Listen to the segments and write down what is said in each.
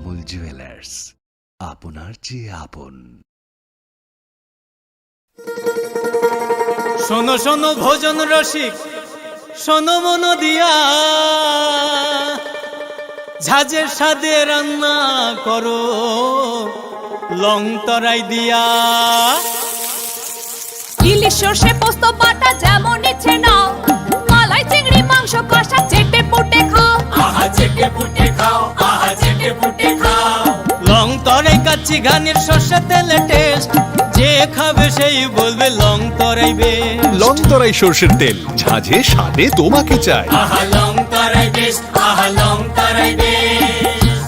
কমল jewellers, আপনার চেয়ে আপন। শোনো শোনো ভোজন রসিক, শোনো মন দিয়া, ঝাঁঝের স্বাদে রান্না করো লং তরাই দিয়া। ইলিশ সর্ষে পোস্ত বাটা যেমন ইচ্ছে নাও, মালাই চিংড়ি মাংস কষা চেটে পুটে খাও, আহা চেটে পুটে খাও, আহা চেটে পুটে খাও। লং তরাই কাচ্চি ঘানির সর্ষে তেলে টেস্ট, যে খাবে সেই বলবে লং তরাই বেশ। লং তরাই সর্ষের তেল, ঝাঁঝে স্বাদে তোমাকে চাই। আহা লং তরাই বেশ, আহা লং তরাই বেশ।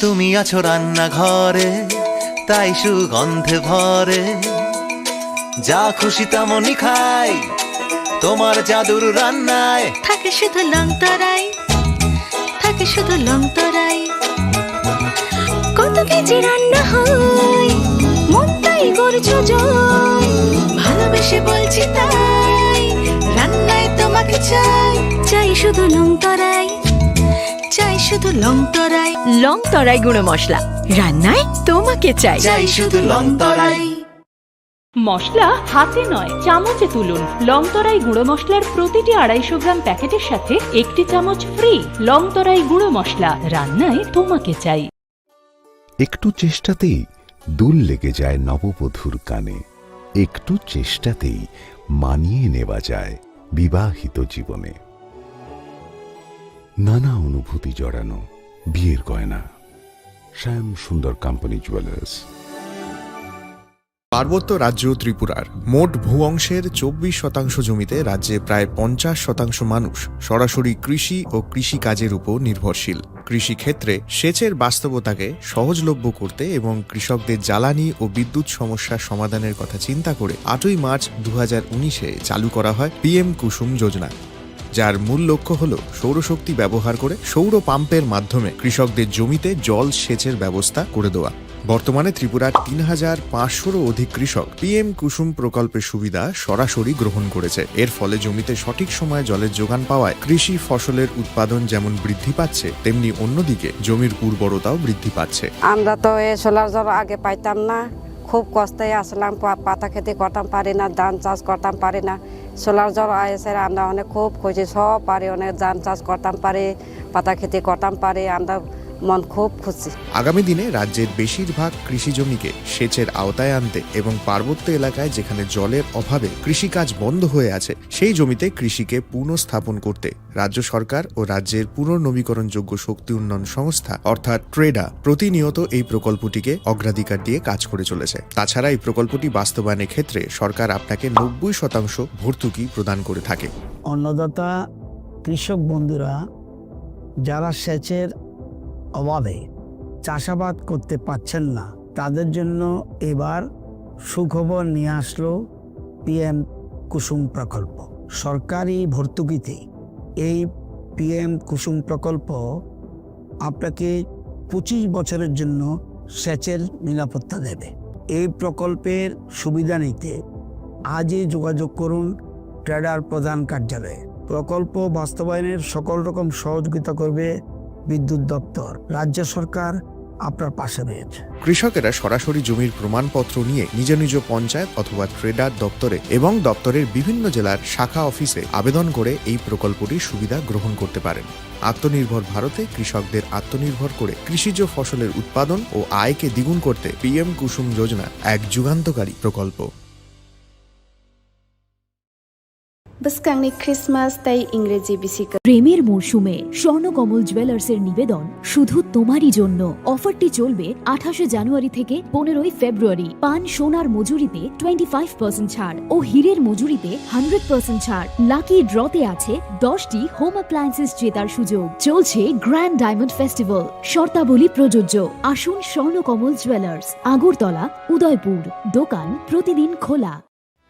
তুমি আছো রান্নাঘরে, তাই সুগন্ধে ভরে, যা খুশি তেমনই খাই তোমার জাদুর রান্নায়। থাকে শুধু লং তরাই, থাকে শুধু লং তরাই। কত কেজি রান্না হয়, মন তাই করছো জয়, ভালোবেসে বলছি তাই, রান্নায় তোমাকে চাই, চাই শুধু লং তরাই, চাই শুধু লং তরাই। লং তরাই গুঁড়ো মশলা, রান্নায় তোমাকে চাই, চাই শুধু লং তরাই। মশলা হাতে নয় চামচে তুলুন। লং তরাই গুঁড়ো মশলার প্রতিটি 250 গ্রাম প্যাকেটের সাথে 1টি চামচ ফ্রি। লং তরাই গুঁড়ো মশলা, রান্নায় তোমাকে চাই। একটু চেষ্টাতেই দুল লেগে যায় নববধূর কানে, একটু চেষ্টাতেই মানিয়ে নেওয়া যায় বিবাহিত জীবনে। নানা অনুভূতি জড়ানো বিয়ের গয়না। শ্যাম সুন্দর কোম্পানি জুয়েলার্স। পার্বত্য রাজ্য ত্রিপুরার মোট ভূ অংশের 24% জমিতে রাজ্যে প্রায় 50% মানুষ সরাসরি কৃষি ও কৃষিকাজের উপর নির্ভরশীল। কৃষিক্ষেত্রে সেচের বাস্তবতাকে সহজলভ্য করতে এবং কৃষকদের জ্বালানি ও বিদ্যুৎ সমস্যার সমাধানের কথা চিন্তা করে 8ই মার্চ 2019-এ চালু করা হয় PM কুসুম যোজনা, যার মূল লক্ষ্য হল সৌরশক্তি ব্যবহার করে সৌর পাম্পের মাধ্যমে কৃষকদের জমিতে জল সেচের ব্যবস্থা করে দেওয়া। বর্তমানে ত্রিপুরার 3500-রও অধিক কৃষক PM কুসুম প্রকল্পের সুবিধা সরাসরি গ্রহণ করেছে। এর ফলে জমিতে সঠিক সময়ে জলের যোগান পাওয়ায় কৃষি ফসলের উৎপাদন যেমন বৃদ্ধি পাচ্ছে, তেমনি অন্যদিকে জমির উর্বরতাও বৃদ্ধি পাচ্ছে। আমরা তো এই সোলার জল আগে পাইতাম না, খুব কষ্টে আসলাম, পাতা খেতে করতাম পারি না, ধান চাষ করতাম পারি না। সোলার জল এসে আমরা অনেক খুব খুশি, সব পারি, অনেক ধান চাষ করতাম পারি, পাতা খেতে করতাম পারি, আমরা মন খুব খুশি। আগামী দিনে রাজ্যের বেশিরভাগ কৃষি জমিকে সেচের আওতায় আনতে এবং পার্বত্য এলাকায় যেখানে জলের অভাবে কৃষিকাজ বন্ধ হয়ে আছে, সেই জমিতে কৃষিকে পুনঃস্থাপন করতে রাজ্য সরকার ও রাজ্যের পুনর্নবীকরণযোগ্য শক্তি উন্নয়ন সংস্থা অর্থাৎ ট্রেডা প্রতিনিয়ত এই প্রকল্পটিকে অগ্রাধিকার দিয়ে কাজ করে চলেছে। তাছাড়া এই প্রকল্পটি বাস্তবায়নের ক্ষেত্রে সরকার আপনাকে 90% ভর্তুকি প্রদান করে থাকে। অন্নদাতা কৃষক বন্ধুরা যারা সেচের অভাবে চাষাবাদ করতে পারছেন না, তাদের জন্য এবার সুখবর নিয়ে আসলো PM কুসুম প্রকল্প। সরকারি ভর্তুকিতে এই PM কুসুম প্রকল্প আপনাকে 25 বছরের জন্য সেচের নিরাপত্তা দেবে। এই প্রকল্পের সুবিধা নিতে আজই যোগাযোগ করুন ট্রেডার প্রধান কার্যালয়ে। প্রকল্প বাস্তবায়নের সকল রকম সহযোগিতা করবে বিদ্যুৎ দপ্তর। রাজ্য সরকার আপনার পাশে রয়েছে। কৃষকেরা সরাসরি জমির প্রমাণপত্র নিয়ে নিজ নিজ পঞ্চায়েত অথবা ট্রেডার দপ্তরে এবং দপ্তরের বিভিন্ন জেলার শাখা অফিসে আবেদন করে এই প্রকল্পটির সুবিধা গ্রহণ করতে পারেন। আত্মনির্ভর ভারতে কৃষকদের আত্মনির্ভর করে কৃষিজ ফসলের উৎপাদন ও আয়কে দ্বিগুণ করতে PM কুসুম যোজনা এক যুগান্তকারী প্রকল্প। বসকাংনি ক্রিসমাস তাই ইংরেজি বিসিকা। প্রেমের মরশুমে স্বর্ণকমল জুয়েলার্সের নিবেদন শুধু তোমারই জন্য। অফারটি চলবে 28 জানুয়ারি থেকে 15 ফেব্রুয়ারি। পান সোনার মজুরিতে 25% ছাড় ও হীরের মজুরিতে 100% ছাড়। লাকি ড্রতে আছে 10টি হোম অ্যাপ্লায়েন্সেস জেতার সুযোগ। চলছে গ্র্যান্ড ডায়মন্ড ফেস্টিভ্যাল, শর্তাবলী প্রযোজ্য। আসুন স্বর্ণকমল জুয়েলার্স, আগরতলা, উদয়পুর। দোকান প্রতিদিন খোলা।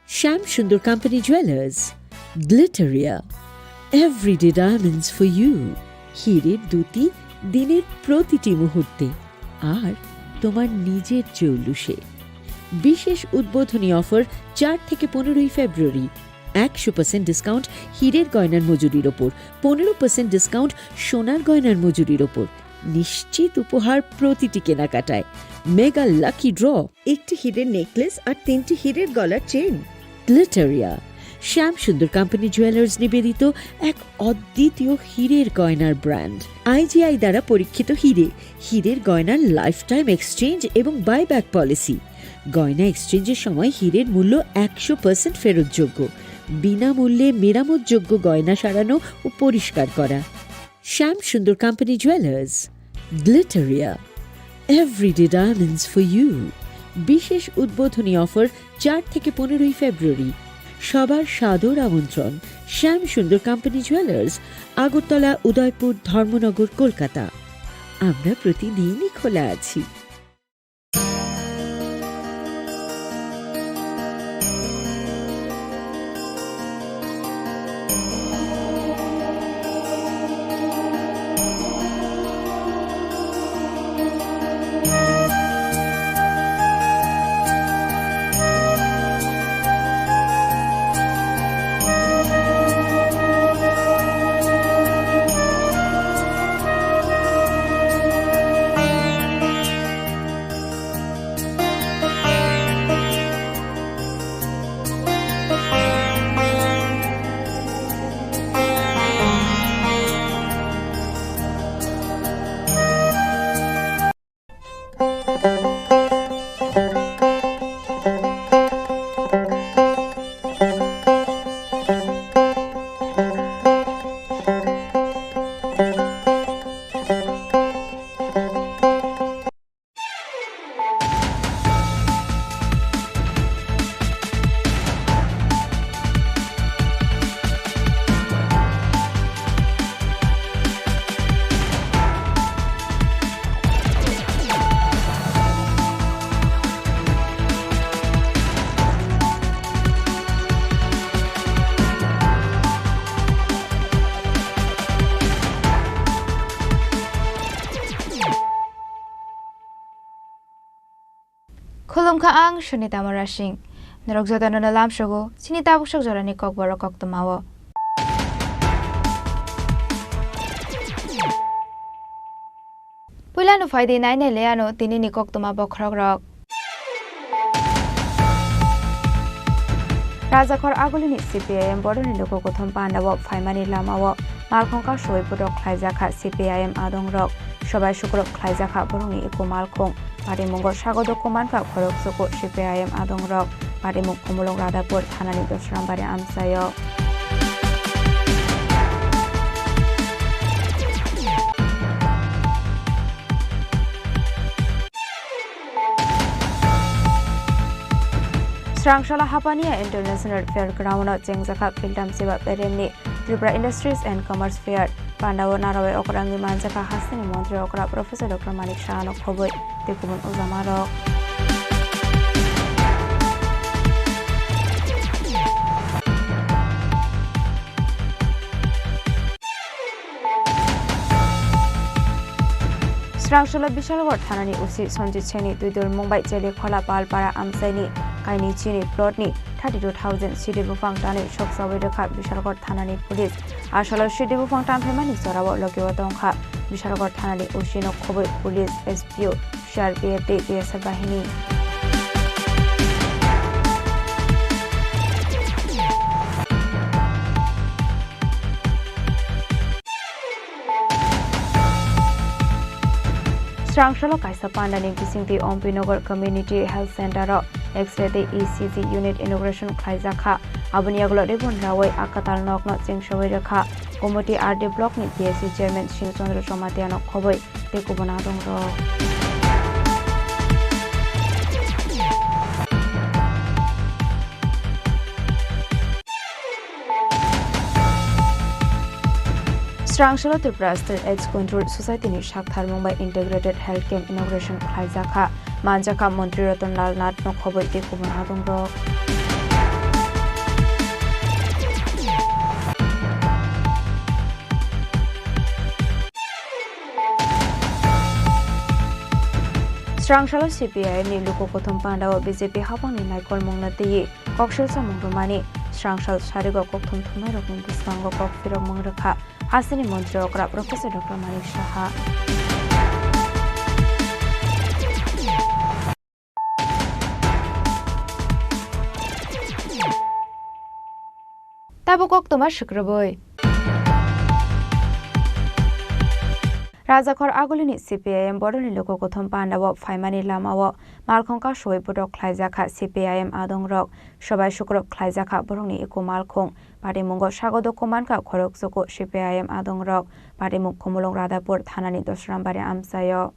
Shyam Sundar company jewellers, Glitteria, everyday diamonds for you. হীরের দুটি দিনের প্রতিটি মুহূর্তে আর তোমার নিজের জৌলুসে। বিশেষ উদ্বোধনী অফার 4 থেকে 15 ফেব্রুয়ারি। 100% ডিসকাউন্ট হীরের গয়নার মজুরির ওপর, 15% ডিসকাউন্ট সোনার গয়নার মজুরির ওপর, নিশ্চিত উপহার প্রতিটি কেনাকাটায়, মেগা লাকি ড্র, একটি হীরের নেকলেস আর 3টি হীরের গলার চেন। গ্লিটারিয়া, শ্যাম সুন্দর কোম্পানি জুয়েলার্স নিবেদিত এক অদ্বিতীয় হীরের গয়নার ব্র্যান্ড। IGI দ্বারা পরীক্ষিত হীরের গয়নার লাইফ টাইম এক্সচেঞ্জ এবং বাইব্যাক পলিসি। গয়না এক্সচেঞ্জের সময় হীরের মূল্য 100% ফেরতযোগ্য, বিনামূল্যে মেরামতযোগ্য গয়না সারানো ও পরিষ্কার করা। Shyam Sundar company jewellers, Glitteria, everyday diamonds for you. বিশেষ উদ্বোধনী অফার 4 থেকে 15 ফেব্রুয়ারি। সবার সাদর আমন্ত্রণ। শ্যাম সুন্দর কোম্পানি জুয়েলার্স, আগরতলা, উদয়পুর, ধর্মনগর, কলকাতা। আমরা প্রতিদিনই খোলা আছি। Khulumka ang Shunita Marashing. Narogzota na nalam shogo, sinitapok siya ni Kokborok kok tumawo. Pula no Friday night na leano tini ni kok tumabok rok. Rajakor agulini CPIM bodo ni loko kothom pandawo faimani lamawo malkhongka shoi pudok khlaijaka CPIM adong rok shobai shukrok khlaijaka boroni eko malkhong Parimunggo Sagodo Komanka Khorok Soko CPIM Adong Rok Parimung Kumulong Radapur Thanani Dosrambare Amsayo Srangshala Hapania International Fairground Jengjaka Pildam Siva Peremni Tripura Industries and Commerce Fair Pandawo Narawe Okrangi Manjaka Hasani Montri Okra Professor Dr. Manik Shano Khoboi Tekumun Uzamaro Srangshala Bishalgor Thanani Usi Sonjit Cheni Duidur Mumbai Jeli Khola Palpara Amsaini Kaini Chini Plotni 32,000 City Bufang Tani Shok Sawedaka Bishalgor Thanani Police Ashalo City Bufang Tampemani Sorawo Lokiwa Tongkha Bishalgor Thanani Ushino Khoboi Police SPO Shar BFD BSF Bahini Srangshala Kaisa Pandani Bisingti Ompinogar Community Health Center X-ray ECG Unit Inauguration Khlaijaka Abuniaglo Rebon Rawai Akatal Nokno Chengshoi Rakha Komoti RD Block ni PSC Chairman Shinchondra Somatiano Khoboi Tekubona Dongro Srangshala Tripura State AIDS Control Society ni Shakthar Mumbai Integrated Health Camp Inauguration Khlaijaka Manjaka Montri Ratan Lal Nath no Khoboi Tekubona Dongro Srangshala CPI ni Luko Kothom Pandawo BJP Hapang ni Naikol Mongnati Kokshil Samung Romani Srangsal Sharigo Koktum Tumero Diskango Kok Firok Mangrekha Hasini Mantri Okra Professor Dr. Manik Shaha Tabukok Toma Shukraboy Rajakhor Agulini CPIM Bodoni Loko Kothom Pandawo Faimani Lamawo Malkhongka Shoi Bodok Khlaijaka CPIM Adongrok Shobai Shukrok Khlaijaka Borongni Eko Malkhong Parimungo Shagodo Komanka Khorok Soko CPIM Adongrok Parimung Komulong Radapur Thanani Dosrambari Amsayo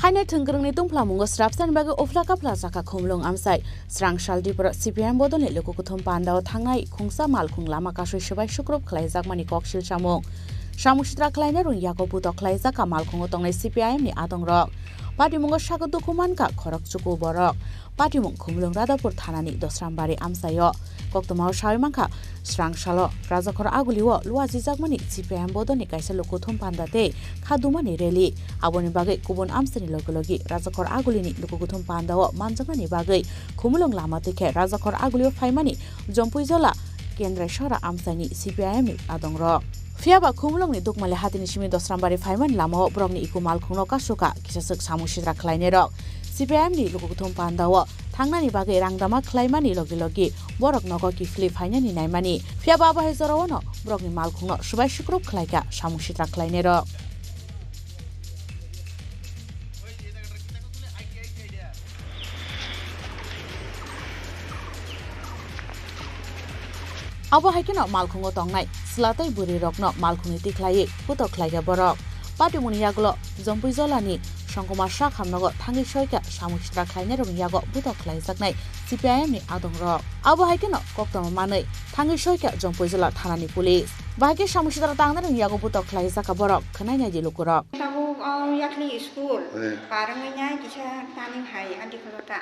Haine Tungrungni Tungplamungo Strapsan Bag Oflaka Plaza Komlong Amsai, Srangsal Tripura CPM Bodon Lokokutum Panda Tangai, Kungsa Malkung Lama Kashu Shabai Shukrop Klaizak Mani Kokshil Chamong. Shamushitra Kleinerun Yakobuto Klaizak Malkung Tong CPIM ni Adongrok. Patimungo Shago Dokumanka Korok Kokborok. Patimung Kumlung Radapur Thanani Dosrambari Amsayo. Koktomao Shaimanka, Srangsalo, Rajakhor Aguliwo, Luazizakmani, CPM Bodoni Kaisa Lokotum Pandate, Kadumani Reli, Aboni Bagay, Kubun Amstani Lokologi, Rajakhor Agulini, Lokotum Pandao, Manjamani Bagay, Kumulong Lamatike, Rajakhor Agulio Faimani, Jompuizola, Kendra Shora Amstani, CPIM Adongro. Fiaba Kumulong ni Dukmale Hatini Shimi Dosrambari Faiman Lamo, Brogni Ikumal Kunoka Suka, Kisasuk Samushitra Kleinero. CPIM ni Lokotum Pandao, Tangnani Bagay Rangdama Klaimani Logilogi, Borok Nogoki Flip Hainani Naimani, Fiaba Hezorono, Brogni Malkuno, Shubai Shukrup Klaika, Samushitra Kleinero. Abo haikino Malkungo Tongnai, Slatai Buri Rokno, Malkuni Tiklai, Puto Klaiga Borok, Patimuni Yaglo, Zompuizolani, Shankoma Shakhamnogo, Tangi Shoika, Samushitra Kleinero Yago, Puto Klaizaknai, CPIM ni Adongro. Abo haikino, Koktom Manai, Tangi Shoika, Jompuizola, Tanani Police. Bagi Samushitra Tangner Yago Puto Klaizaka Borok, Kananya Dilukuro. Tabu Yakli School, Paramina, Kisha, Taning High, Andikolota,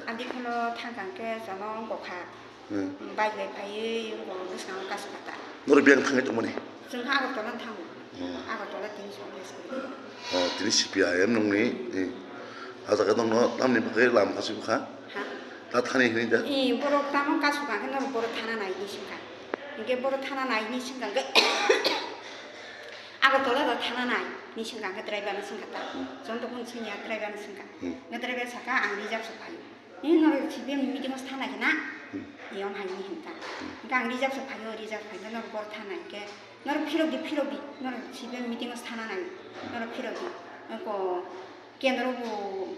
Andikolo Tanganke, Salon Boka. Baik baik orang sekarang kasih kata. Nor biang tangga tu mana? Sengkak aku tolan tahu, aku tolan tinggi soalnya. Oh, jadi CPIM nung ni, asal kata nung lam ni pakai lam kasih bukan? Tak thani ini dah. Borok tamu kasih bukan, kan borok thana naik ni sengkak. Ingke borok thana naik ni sengkak. Aku tolan dah thana naik ni sengkak, ke driver ni sengkak tak. Contoh pun sengkak driver ni sengkak. Driver sengkak angdi jap sepayu. Ini nor CPIM meeting mas thana kena. Yang hanya hinta, gang rijak sepayo, nor borthana ke, nor pirogi, nor CPIM meeting stana nai, nor pirogi, aku kendro bu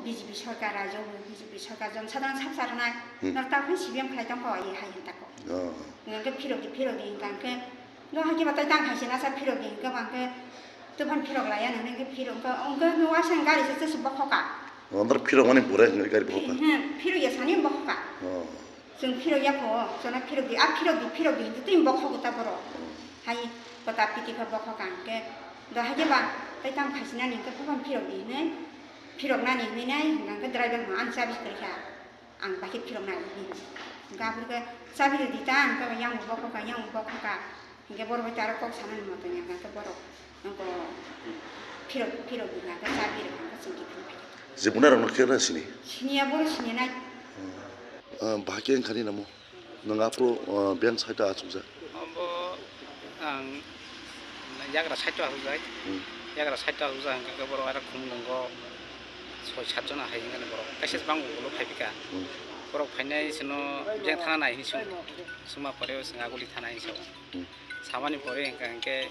BJP सरकार राजो BJP सरकार जन साधारण सब सारना नर ताकि CPIM खाई तंग पावा ये हाई हिंता को, नंगे पिरोगी हिंता के, नो हाकी बताई तंग हाई से ना सब पिरोगी हिंका बांके, तो भन पिरोग लाया नंगे पिरोग का, उनका नुआ संगारी से सब बखोका. Nor piroग mana burai nggak bukka. Piroग ya sani bखोका. Sung piroग ya ko, sona pirogi, pirogi, itu im bखो kita boro. Hai, kota piti ka bखो kan ke, dah aja bang, tapi tam khasina nih ke bukan pirogi nih, pirog nani nih, nggak driver mah an sabis kerja, an pakai pirog nani nih. Nggak berke sabis di tan, ke yang bखो ka, nggak boro bicara kok sana nih motonya, nggak boro, pirogi nggak ke sabis nggak sengit. Sebenarnya orang kira sini. Sini ya boro sini naik. Bahagian kali namu, nangapro biang saya dah asumsa. Ambo, jaga saya tu asumsa, jaga saya tu asumsa, angka boro ada kumulonggo, so chatona hai ingin boro. Kasih bang boro hai pika, boro finai seno biang thana naik ni semua perlu sengaguli thana ini semua. Samani boro angka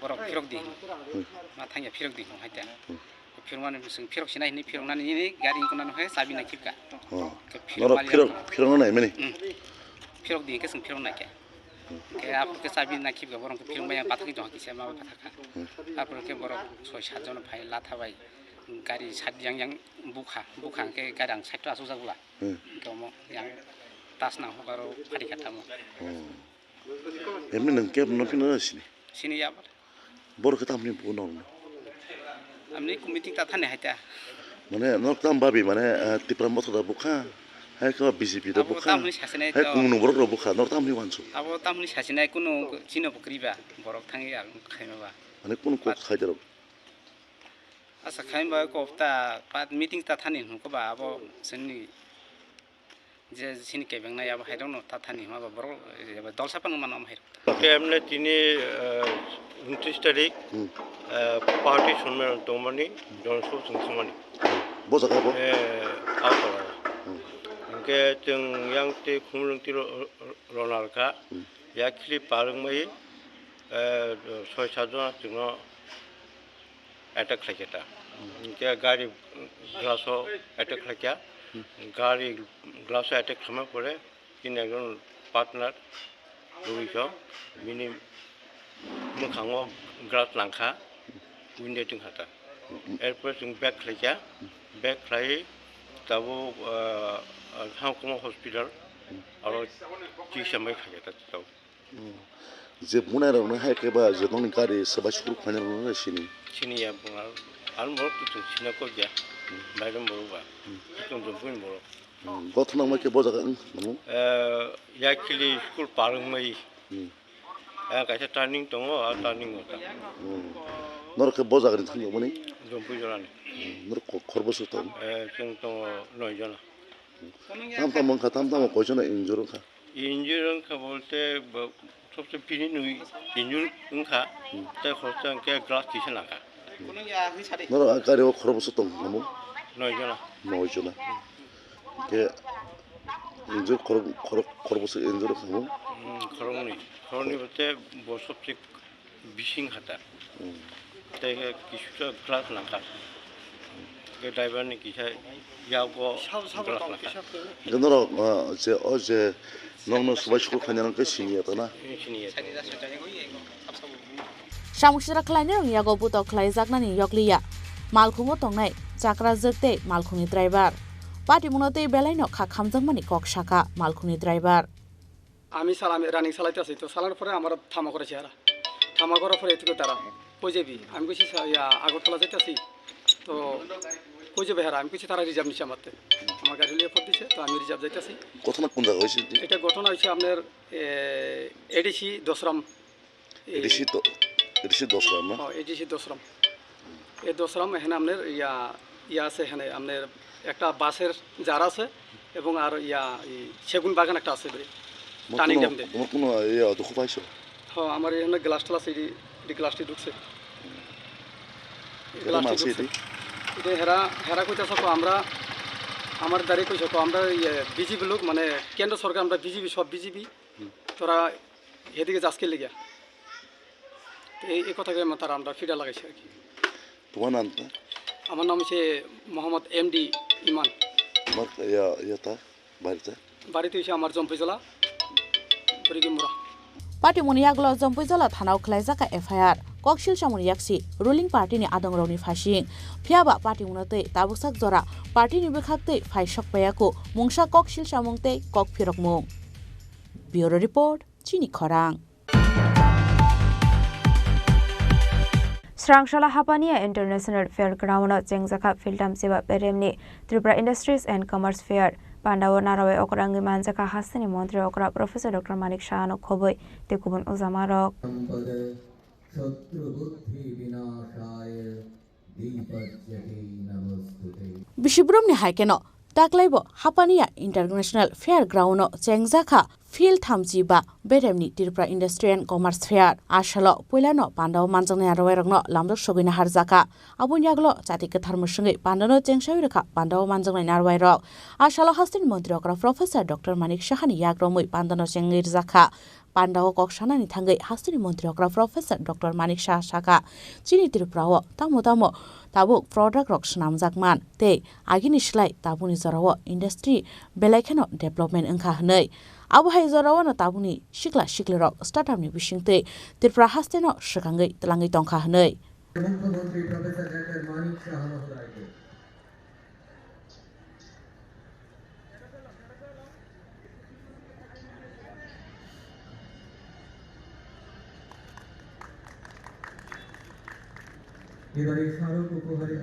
boro pirog di, matanya pirog di hai tiang. Firman sing pirog sini ini pirog nani ini garing konan hai sabi nak kipka. Nor pirog nani mana? Pirog di keseng pirog nak ya. Kayak apa ke sabi nak kipka borong ke pirog banyak patah kita kisah mau patah. Apa ke borong sosial jono pai latah bai gari sad yang buka ke gadang satu asus agula. Kamu yang tas nak baru padi katamu. Emang nengke nopi nasi ni? Sini ya apa? Borong kita amni punong. Amni meeting tak thane haita. মানে নকতাম ভাবি মানে Tripura মতটা বুখা high কা BJP दा বুখা high কুমনো বরক বুখা নকতাম নি वानसु abo tamni sasinai kuno chino pokriba borok thangi ar khaimaba মানে কোন Coke খাইদার asa khaimba kopta pat meeting ta thani ko ba abo sini je sini kebeng na abo haidong no ta thani ma borok dol sapang manam hai কেমনে তিনি 29 তারিখ party সম্মেলন তোমনি জনসভা সংসমানি বজাকাবো আউতরা কে जों यांगते खुमलंति रनालका याखिलि पारंमै 6-7 जना जोंनो अटैक खायकेता के गाड़ी ग्लासो अटैक खायका गाड़ी ग्लासो अटैक खामा परे तीन एकजन पार्टनार लुइसो मिनि मोखाङो ग्लास लांखा उइन्डे जों हाता एरपर जों बैक खायका बैक खाय दाबो हांखोमा हस्पिटाल आरो चिकित्सामै खायका दाव जे बुनायरावनो हायकेबा जे नोंनि गारि सोबा सुरु खानायरावनो सिनि सिनिया बुङा आरो बरक जों सिनाको गया बायदम बरबा जों बुइन बरक गथना माके बजागा नमु याखिलि स्कुल पारंमै गायसा टार्निं दङ आरो टार्निं होता नरके बजागानि थांयो माने जों बुइजरानि नर खरबसो दं जों दङ 9 जना ताम कयजना इंजुर का बोलते सबसे पीनी नुई इंजुर उनका ते खर्चा के ग्लास किसे लगा नर गारियाव खरबसो दं नमु 9 जना के इंजुर खरबसो इंजुर खामु खरंनि बोलते सबसे बिसिं हाता ते किसुटा ग्लास लगा के ड्राइवर ने किसा यागो ग्लास लगा जनर जे नंनो सबाय स्कुल खानायरावनो सिनियातना सामुसरा खलायनो यागो बुतो खलाय जागनानि यगलिया मालखुङो तंनाय चाक्रा जगते मालखुङनि ड्राइभार पार्टी मुनते बेलायनो खाखामजोंमानि कक शाखा मालखुङनि ड्राइभार আমি সালামি রানিং চালাইতেছি তো চালানোর পরে আমার থামা করেছে আর থামা করার পরে এটুকু তারা কই যাবি আমি কইছি আগরতলা যাইতেছি তো কই যাবে হ্যাঁ আমি কইছি তারা রিজার্ভ নিছে আমারতে আমার গাড়ি লিয়ে পড় দিছে তো আমি রিজার্ভ যাইতেছি ঘটনা কোন জায়গা হইছে এটা ঘটনা হইছে আপনার এডিসি দশরাম এডিসি দশরাম না এডিসি দশরাম এই দশরাম এখানে আপনার ইয়া আছে এখানে আপনার একটা বাসের জার আছে এবং আর সেগুন বাগান একটা আছে টার্নিং ড্যাম দিয়ে তোমার কোন দুঃখ পাইছো হ্যাঁ আমার এখানে গ্লাস টালাস এই গ্লাসটি ঢুকছে এটা হেরা কইতেছ আমরা আমার দাঁড়িয়ে কইছ আমরা বিজেপি লোক মানে কেন্দ্র সরকার আমরা বিজেপি সব বিজেপি তোরা এদিকে যাসকে লেগে এই কথাকে তারা আমরা ফিডা লাগাইছি আর কি তোমার নামটা আমার নাম হচ্ছে মোহাম্মদ এমডি ইমান তোমার বাড়িতে হচ্ছে আমার জম্পইজলা মুরা पार्टी मुनियागलो जम्पैजला थानाव खलायजाका एफआईआर ककशिल सामुनि याक्सि रुलिंग पार्टीनि आदंग्रावनि फासिं फियाबा पार्टी मुनते ताबुसाक जरा पार्टीनि बेखाक्ते फाइसक पायाको मुंसा ककशिल सामुंते कक फिरकमुं ब्यूरो रिपोर्ट चिनी खरां Srangshala Hapania International Fair Ground Jengzaka Fieldam Seba Peremni Tripura Industries and Commerce Fair Pandawa Narawe Okrangi Manjaka Hasani Montri Okra Professor Dr. Manik Shahano Khoboi Tekubun Uzamarok Bishibrum Haikeno Taklaibo Hapania International Fair Ground Jengzaka Field Thamjiba Beremni Tripura Industry and Commerce Fair Ashalo Puilano Pandaw Manjangni Arwairangno Lamdok Sogina Harzaka Abunyaglo Chatika Tharmusungi Pandano Jengshawiraka Pandaw Manjangni Arwairok Ashalo Hastin Montri Okra Professor Dr. Manik Shahani Yagromui Pandano Jengirzaka Pandaw Kokshana Thangai Hastin Montri Okra Professor Dr. Manik Shah Shaka Chini Tripura Tamo Tabuk product rock Namjakman Te Agini Shlai Tabuni Zarawa Industry Belaikano Development Enkahnei Abu Haizarawana Tabuni Shikla Shiklerok Startup ni Bishingte Tripura Hasteno Shikangai Telangi Tonkahnei এবারে স্মারক উপহারে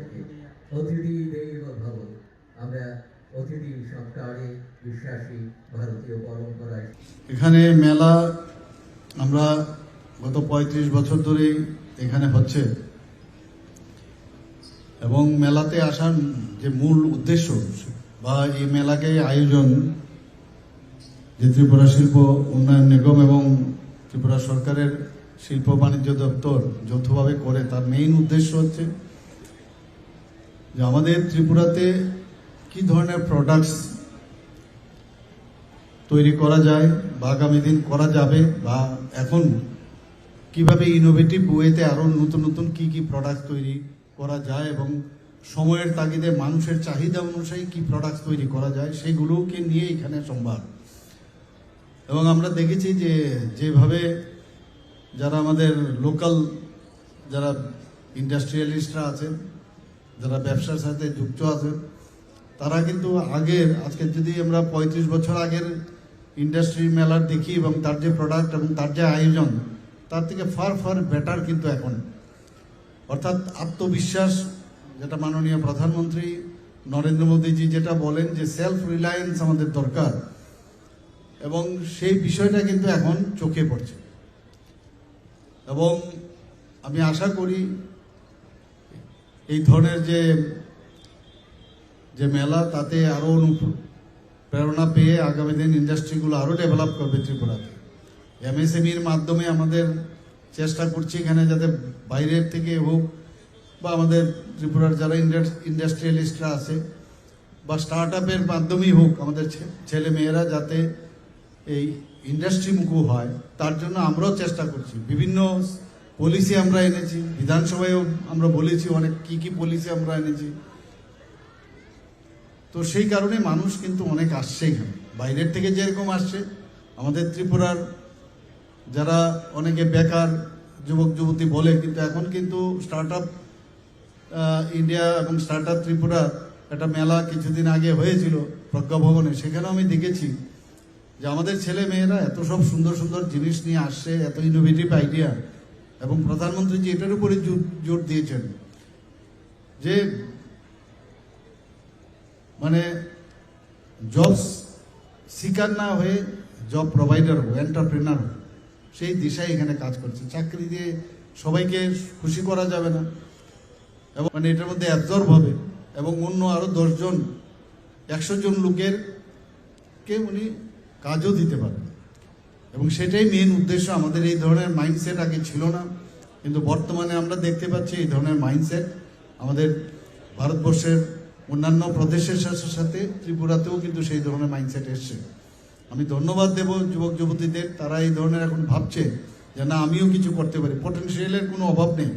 অতিথি দেব ভব। আমরা অতিথি সৎকারে বিশ্বাসী ভারতীয় পরম্পরায়। এখানে মেলা আমরা গত 35 বছর ধরে এখানে হচ্ছে এবং মেলাতে আসার যে মূল উদ্দেশ্য বা এই মেলাকে আয়োজন যে ত্রিপুরা শিল্প উন্নয়ন নিগম এবং ত্রিপুরা সরকারের শিল্প বাণিজ্য দপ্তর যৌথভাবে করে, তার মেইন উদ্দেশ্য হচ্ছে যে আমাদের ত্রিপুরাতে কি ধরনের প্রোডাক্টস তৈরি করা যায় বা আগামী দিন করা যাবে, বা এখন কিভাবে ইনোভেটিভ ওয়েতে আরো নতুন নতুন কি কি প্রোডাক্ট তৈরি করা যায় এবং সময়ের তাগিদে মানুষের চাহিদা অনুযায়ী কি প্রোডাক্ট তৈরি করা যায় সেগুলোকে নিয়ে এখানে সংবাদ। এবং আমরা দেখেছি যে যেভাবে যারা আমাদের লোকাল যারা ইন্ডাস্ট্রিয়ালিস্টরা আছেন, যারা ব্যবসার সাথে যুক্ত আছেন, তারা কিন্তু আজকে যদি আমরা 35 বছর আগের ইন্ডাস্ট্রি মেলার দেখি এবং তার যে প্রোডাক্ট এবং তার যে আয়োজন, তার থেকে ফার ফার বেটার কিন্তু এখন। অর্থাৎ আত্মবিশ্বাস, যেটা মাননীয় প্রধানমন্ত্রী নরেন্দ্র মোদীজি যেটা বলেন যে সেলফ রিলায়েন্স আমাদের দরকার, এবং সেই বিষয়টা কিন্তু এখন চোখে পড়ছে। এবং আমি আশা করি এই ধরনের যে মেলা, তাতে আরো প্রেরণা পেয়ে আগামী দিন ইন্ডাস্ট্রিগুলো আরো ডেভেলপ করবে ত্রিপুরাতে। এমএসএমইর মাধ্যমে আমাদের চেষ্টা করছি এখানে যাতে বাইরের থেকে হোক বা আমাদের ত্রিপুরার যারা ইন্ডাস্ট্রিয়ালিস্টরা আছে বা স্টার্ট আপের মাধ্যমেই হোক, আমাদের ছেলে মেয়েরা যাতে এই ইন্ডাস্ট্রিমুখী হয়, তার জন্য আমরাও চেষ্টা করছি। বিভিন্ন পলিসি আমরা এনেছি, বিধানসভায়ও আমরা বলেছি অনেক কি কি পলিসি আমরা এনেছি। তো সেই কারণে মানুষ কিন্তু অনেক আসছে এখানে, বাইরের থেকে যেরকম আসছে। আমাদের ত্রিপুরার যারা অনেকে বেকার যুবক যুবতী বলে, কিন্তু এখন কিন্তু স্টার্ট আপ ইন্ডিয়া এবং স্টার্ট আপ ত্রিপুরা একটা মেলা কিছুদিন আগে হয়েছিল প্রজ্ঞা ভবনে। সেখানেও আমি দেখেছি যে আমাদের ছেলে মেয়েরা এত সব সুন্দর সুন্দর জিনিস নিয়ে আসছে, এত ইনোভেটিভ আইডিয়া। এবং প্রধানমন্ত্রী জি এটার উপরে জোর দিয়েছেন যে মানে জব সিকার না হয়ে জব প্রোভাইডার হোক, এন্টারপ্রেনার হোক, সেই দিশায় এখানে কাজ করছে। চাকরি দিয়ে সবাইকে খুশি করা যাবে না, এবং মানে এটার মধ্যে অ্যাবজর্ব হবে এবং অন্য আরো 10 জন 100 জন লোকের কে উনি কাজও দিতে পারবেন। এবং সেটাই মেন উদ্দেশ্য। আমাদের এই ধরনের মাইন্ডসেট আগে ছিল না, কিন্তু বর্তমানে আমরা দেখতে পাচ্ছি এই ধরনের মাইন্ডসেট আমাদের ভারতবর্ষের অন্যান্য প্রদেশের সাথে সাথে ত্রিপুরাতেও কিন্তু সেই ধরনের মাইন্ডসেট এসছে। আমি ধন্যবাদ দেব যুবক যুবতীদের, তারা এই ধরনের এখন ভাবছে যে না আমিও কিছু করতে পারি। পটেনশিয়ালের কোনো অভাব নেই,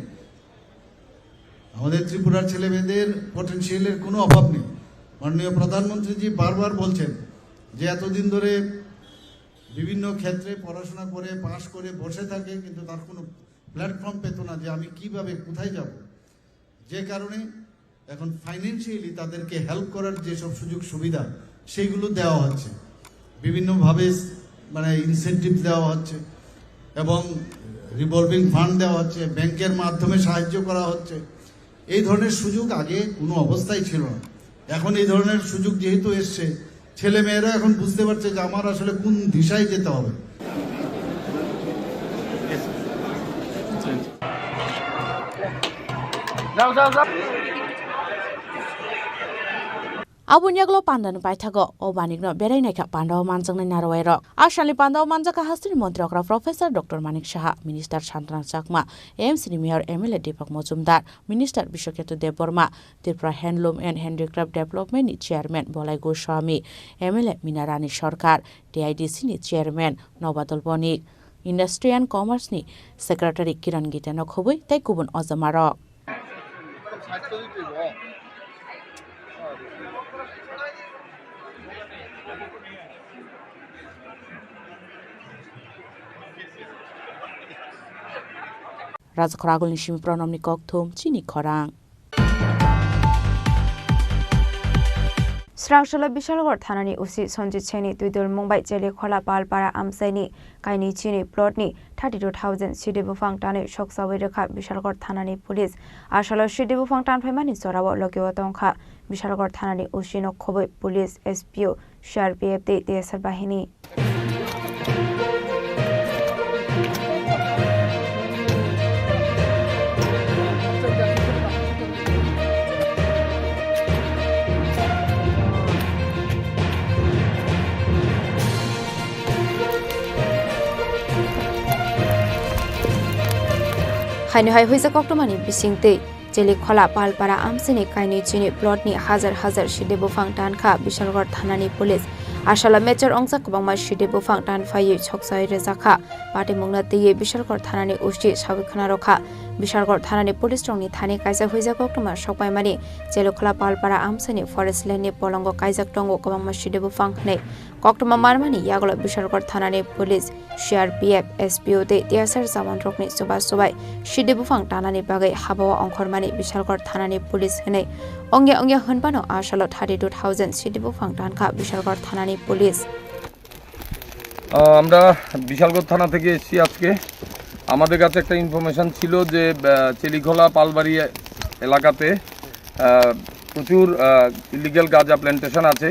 আমাদের ত্রিপুরার ছেলে মেয়েদের পটেনশিয়ালের কোনো অভাব নেই। মাননীয় প্রধানমন্ত্রীজি বারবার বলছেন যে এতদিন ধরে বিভিন্ন ক্ষেত্রে পড়াশোনা করে পাশ করে বসে থাকে, কিন্তু তার কোনো প্ল্যাটফর্ম পেত না যে আমি কিভাবে কোথায় যাব। যে কারণে এখন ফাইন্যান্সিয়ালি তাদেরকে হেল্প করার যেসব সুযোগ সুবিধা সেইগুলো দেওয়া হচ্ছে, বিভিন্নভাবে মানে ইনসেন্টিভ দেওয়া হচ্ছে এবং রিভলভিং ফান্ড দেওয়া হচ্ছে, ব্যাংকের মাধ্যমে সাহায্য করা হচ্ছে। এই ধরনের সুযোগ আগে কোনো অবস্থায় ছিল না। এখন এই ধরনের সুযোগ যেহেতু এসছে, ছেলে মেয়েরা এখন বুঝতে পারছে যে আমার আসলে কোন দিশায় যেতে হবে। Abunyaglo pandan paithago o banikno berainai pandaw manjangnai narwairok asali pandaw manjaka hastri montrokra Professor Dr. Manik Saha, Minister Shantana Chakma, AMC ni Mayor MLA Deepak Mojumdar, Minister Bishoketu Deborma, Tripura Handloom and Handicraft Development ni Chairman Bolai Goswami, MLA Minarani Sarkar, TIDC ni Chairman Nobadol Bonik, Industry and Commerce ni Secretary Kiran Gitano Khobui tai kubun ojamarok. Raja Khoragul ni Shimi Pronom ni Kokthum, Chini Khorang. Srangshalo Bishalgor Thanani Usi Sonjit Cheni Tuidul Mumbai Jeli Khola Palpara Amsaini Kaini Chini Plotni 32,000 Sidibu Fangtani Shoksawi Rekha Bishalgor Thanani Police Ashalo Sidibu Fangtan Phaimani Sorawa Lokiwa Tongkha Bishalgor Thanani Usino Khoboi Police SPO CRPF Te Desar Bahini Hainu hai hoisa koktomani bisingte jeli khola palpara amsini kaini chini plotni hazar Sidibu Fangtan kha Bishalgor Thanani Police Ashala Mechar Ongsa Kubangma Sidibu Fangtan Fayi Choksai Rezakha Pati Mungna Tiye Bishalgor Thanani Ushi Sawikhana Rokha Bishalgor Thanani Police Strongni Thani Kaisa hoisa koktoma Sokpai Mani jeli khola palpara amsini Forest Lane ni Polongo Kaijak Tongo Kubangma Sidibu Fangkhne koktoma marmani yagolo Bishalgor Thanani Police CRPF SPO te Tiasar Zaman Rokni Subai Sidibu Fangtanani bagai habawa ongkhormani Bishalgor Thanani Police hene ongya hunpano ashalo 32,000 Sidibu Fangtan kha Bishalgor Thanani Police আমরা বিশালগড় থানা থেকে এসেছি আজকে আমাদের কাছে একটা information ছিল যে চেলিখোলা পালবাড়ি এলাকাতে প্রচুর ইলিগ্যাল গাঁজা প্ল্যান্টেশন আছে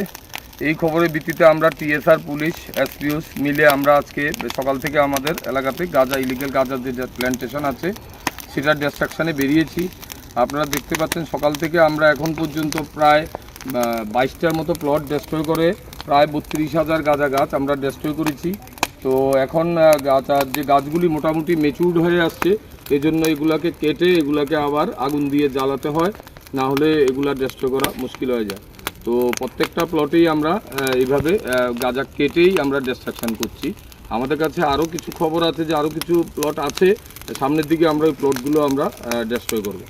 এই খবরের ভিত্তিতে আমরা টিএসআর পুলিশ এসপিওস মিলে আমরা আজকে সকাল থেকে আমাদের এলাকাতে গাঁজা ইলিগ্যাল গাঁজা যে প্ল্যান্টেশন আছে সেটার ডিস্ট্রাকশনে বেরিয়েছি আপনারা দেখতে পাচ্ছেন সকাল থেকে আমরা এখন পর্যন্ত প্রায় 22টার মতো প্লট ডেস্ট্রয় করে প্রায় 32,000 গাঁজা গাছ আমরা ডেস্ট্রয় করেছি তো এখন গাঁজার যে গাছগুলি মোটামুটি ম্যাচিউরড হয়ে আসছে এজন্য এগুলাকে কেটে এগুলাকে আবার আগুন দিয়ে জ্বালাতে হয় না হলে এগুলা ডেস্ট্রয় করা মুশকিল হয়ে যায় তো প্রত্যেকটা প্লটেই আমরা এইভাবে গাঁজা কেটেই আমরা ডিস্ট্রাকশন করছি আমাদের কাছে আরও কিছু খবর আছে যে আরও কিছু প্লট আছে সামনের দিকে আমরা ওই প্লটগুলো আমরা ডেস্ট্রয় করব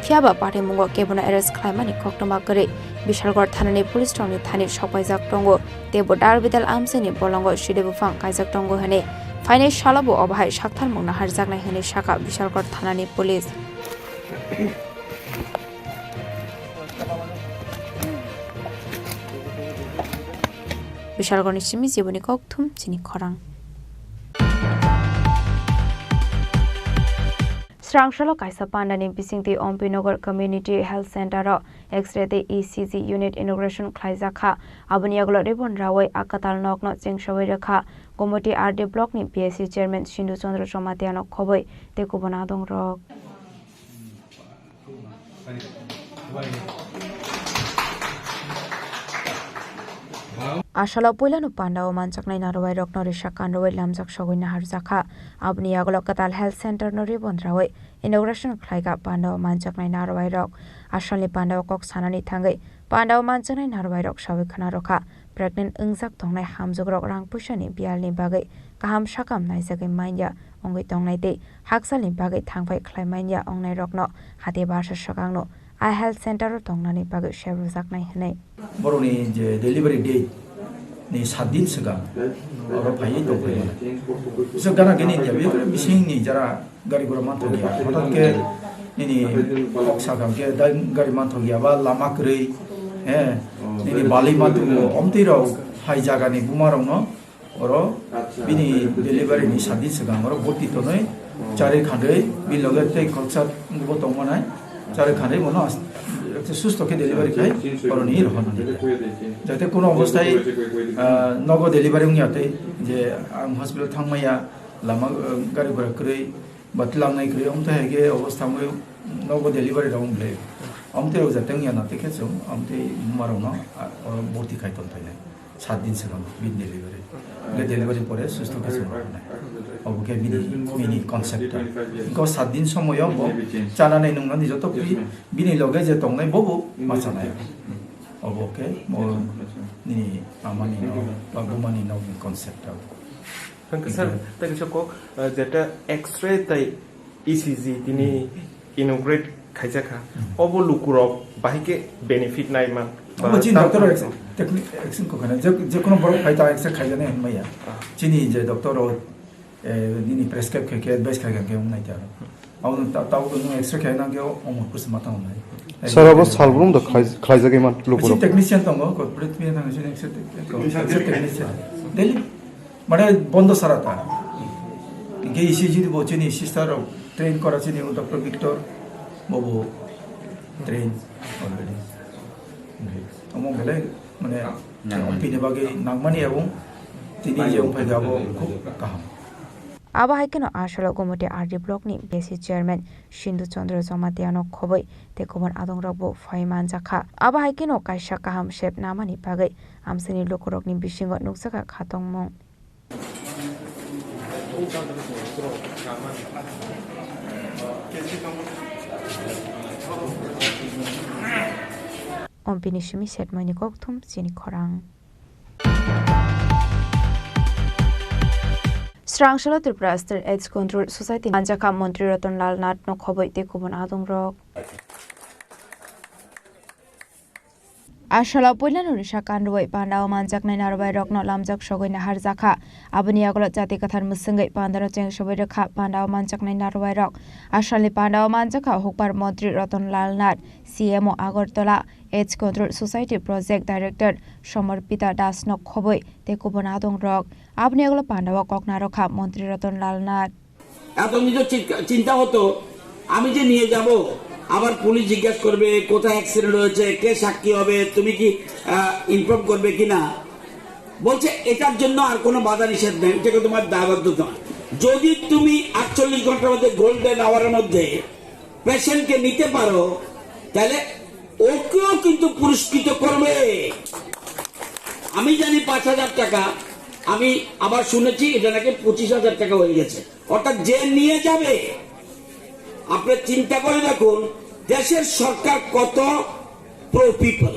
Fiaba Pati Mungo Kebuna Eres Klaimani Koktoma Kare Bishalgor Thanani Police Strongni Thani Sokpaijak Tongo Tebo Darbidal Amseni Bolongo Sidibu Fang Kaijak Tongo Hane Faine Shalabo Obhai Shakthar Mungna Harjaknai Hane Shaka Bishalgor Thanani Police Bishalgor Nishimi Jibuni Kokthum Chini Khorang Srangshalo Kaisa Pandani Bisingti Ompinogar Community Health Center X-ray the ECG unit inauguration Klaizakha Abuniaglo Ribon Rawai Akatal Nokno Chengshawi Rekha Gomoti RD Block ni PSC Chairman Shindu Chandra Somatiano Khoboi Tekubonadong Rok Ashala Puilanu Pandao Manchaknai Narwai Rok Norisha Kandawai Lamjak Shogina Harjakha Abni Agolo Katal Health Center Nori Bondrawai Inauguration Klaiga Pandao Manchaknai Narwai Rok Ashali Pandao Kok Sanani Thangai Pandao Manchaknai Narwai Rok Shawikhana Rokha Pregnant Ingzak Tongnai Hamjog Rok Rang Pushani Bialni Bagai Kaham Shakam Naisagai Manya Ongai Tongnai Te Haksali Bagai Thangbai Klaimanya Ongnai Rokno Hati Basha Shakangno I Health Center Tongnani Bagai Sheruzaknai Hene Boroni delivery date ni 7 दिन सिगां और भाई तो कोई so गाना के नहीं जब ये मिसिंग नहीं जरा गाड़ी गुरा मान तो गया मतलब के नहीं ऑक्सा का के गाड़ी मान तो गया वाल लामा करे है नहीं बाली मान तो ओमती रहो हाई जगह नहीं बुमारों ना और बिनी डिलीवरी नहीं 7 दिन सिगां और बोटी तो नहीं चारे खाने भी लोगे ते कक्षा वो तो मना है चारे खाने मना সুস্থ কে ডেলিভারি খাই করণী রহন যাতে কোনো অবস্থায় নগদ ডেলিভারি উনিয়াতে যে আম হসপিটাল থাংমাইয়া লামা গাড়ি ঘোড়া করে বাতলাংনাই করে অমতে হেগে অবস্থা মই নগদ ডেলিভারি রাউন্ডলে অমতে যাতে উনিয়া নাতে খেছো অমতে মারানো ভর্তি খাইতন থাইলে 7 দিন সিগাং বিন ডেলিভারি ডেলিভারি পরে সুস্থ খেছো অবকে মিনি কনসেপ্ট ইনকো 7 দিন সময়ও জানানাই নংনা নিজত বিনি লগে যে তংনাই ববু মাছানাই অবকে মো নি আমানি বা বুমানি নাও কনসেপ্ট থ্যাংক ইউ স্যার তাকে সকো যেটা এক্স-রে তাই ইসিজি তিনি ইনোগ্রেট খাইজাখা অবলুকুরক বাহিকে বেনিফিট নাইমান জি ডক্টর টেকনিক অ্যাকশন কো খানা যে কোনো বড় ফাইটা এক্স-রে খাইজানে হনমাইয়া চিনি যে ডক্টর নিনি প্রেসক্রাইব কে অ্যাডভাইস খাইগা কে উনাই তার 아우는 따오고 는 엑스트라 개나 게 어머 벌써 맞다 오네. 사라고 살브롬도 클라이자게만 루고로. टेक्निशियन तो को पृथ्वी ना से 엑스트라 टेक्निशियन 델리 माने बंद सारा था गे इसीजी वो चीनी सिस्टर ट्रेन कराची ने डॉक्टर विक्टर बबो ट्रेन ऑलरेडी अमो गेले माने पिने बागे नागमानी एवं तिनी जे उपाय गाबो खूब गाहाम आबाहायकेनो आसलो गोमोटे आरडी ब्लकनि बेसि चेयरमैन सिन्धु चन्द्र जमातियानो खबै तेकोबन आदंरबो फाइमान जाखा आबाहायकेनो कायसा काहाम शेप नामानि बागै आमसेनि लोकरकनि बिसिंग नुकसाका खातंमं अम्पिनि सिमि सेटमैनि कक्थुम चिनि खरां स्रांशल Tripura state AIDS control society मानजाखा मंत्री रतनलाल नाथ नो खबै तेकुबन आदंरक आशला पोइलानो रिसा कान्डुवै पान्डाव मानजाकनाय नारबाय रकनो लामजाक सगैना हारजाखा आबनि आगल जाति कथार मुसंगै पान्दार चेंग सबै रखा पान्डाव मानजाकनाय नारबाय रक आशले पान्डाव मानजाखा हुकपार मंत्री Ratanlal Nath CMO Agartala AIDS control society project director Samarpita Das नो खबै तेकुबन आदंरक आबनि आगल पान्डाव ककना रखा मंत्री रतनलाल नाथ এত নিজে চিন্তা হতো আমি যে নিয়ে যাব আবার পুলিশ জিজ্ঞেস করবে কোথায় অ্যাক্সিডেন্ট হয়েছে কে সাক্ষী হবে তুমি কি ইনফর্ম করবে কিনা বলছে এটার জন্য আর কোনো বাধা নিষেধ নেই এটা তোমার দায়বদ্ধতা যদি তুমি 48 ঘন্টার মধ্যে গোল্ডেন আওয়ারের মধ্যে পেশেন্টকে নিতে পারো তাহলে ওকেও কিন্তু পুরস্কৃত করবে আমি জানি 5000 টাকা আমি আবার শুনেছি এটা নাকি 25000 টাকা হয়ে গেছে অর্থাৎ যে নিয়ে যাবে আপনি চিন্তা করে দেখুন দেশের সরকার কত প্রো পিপল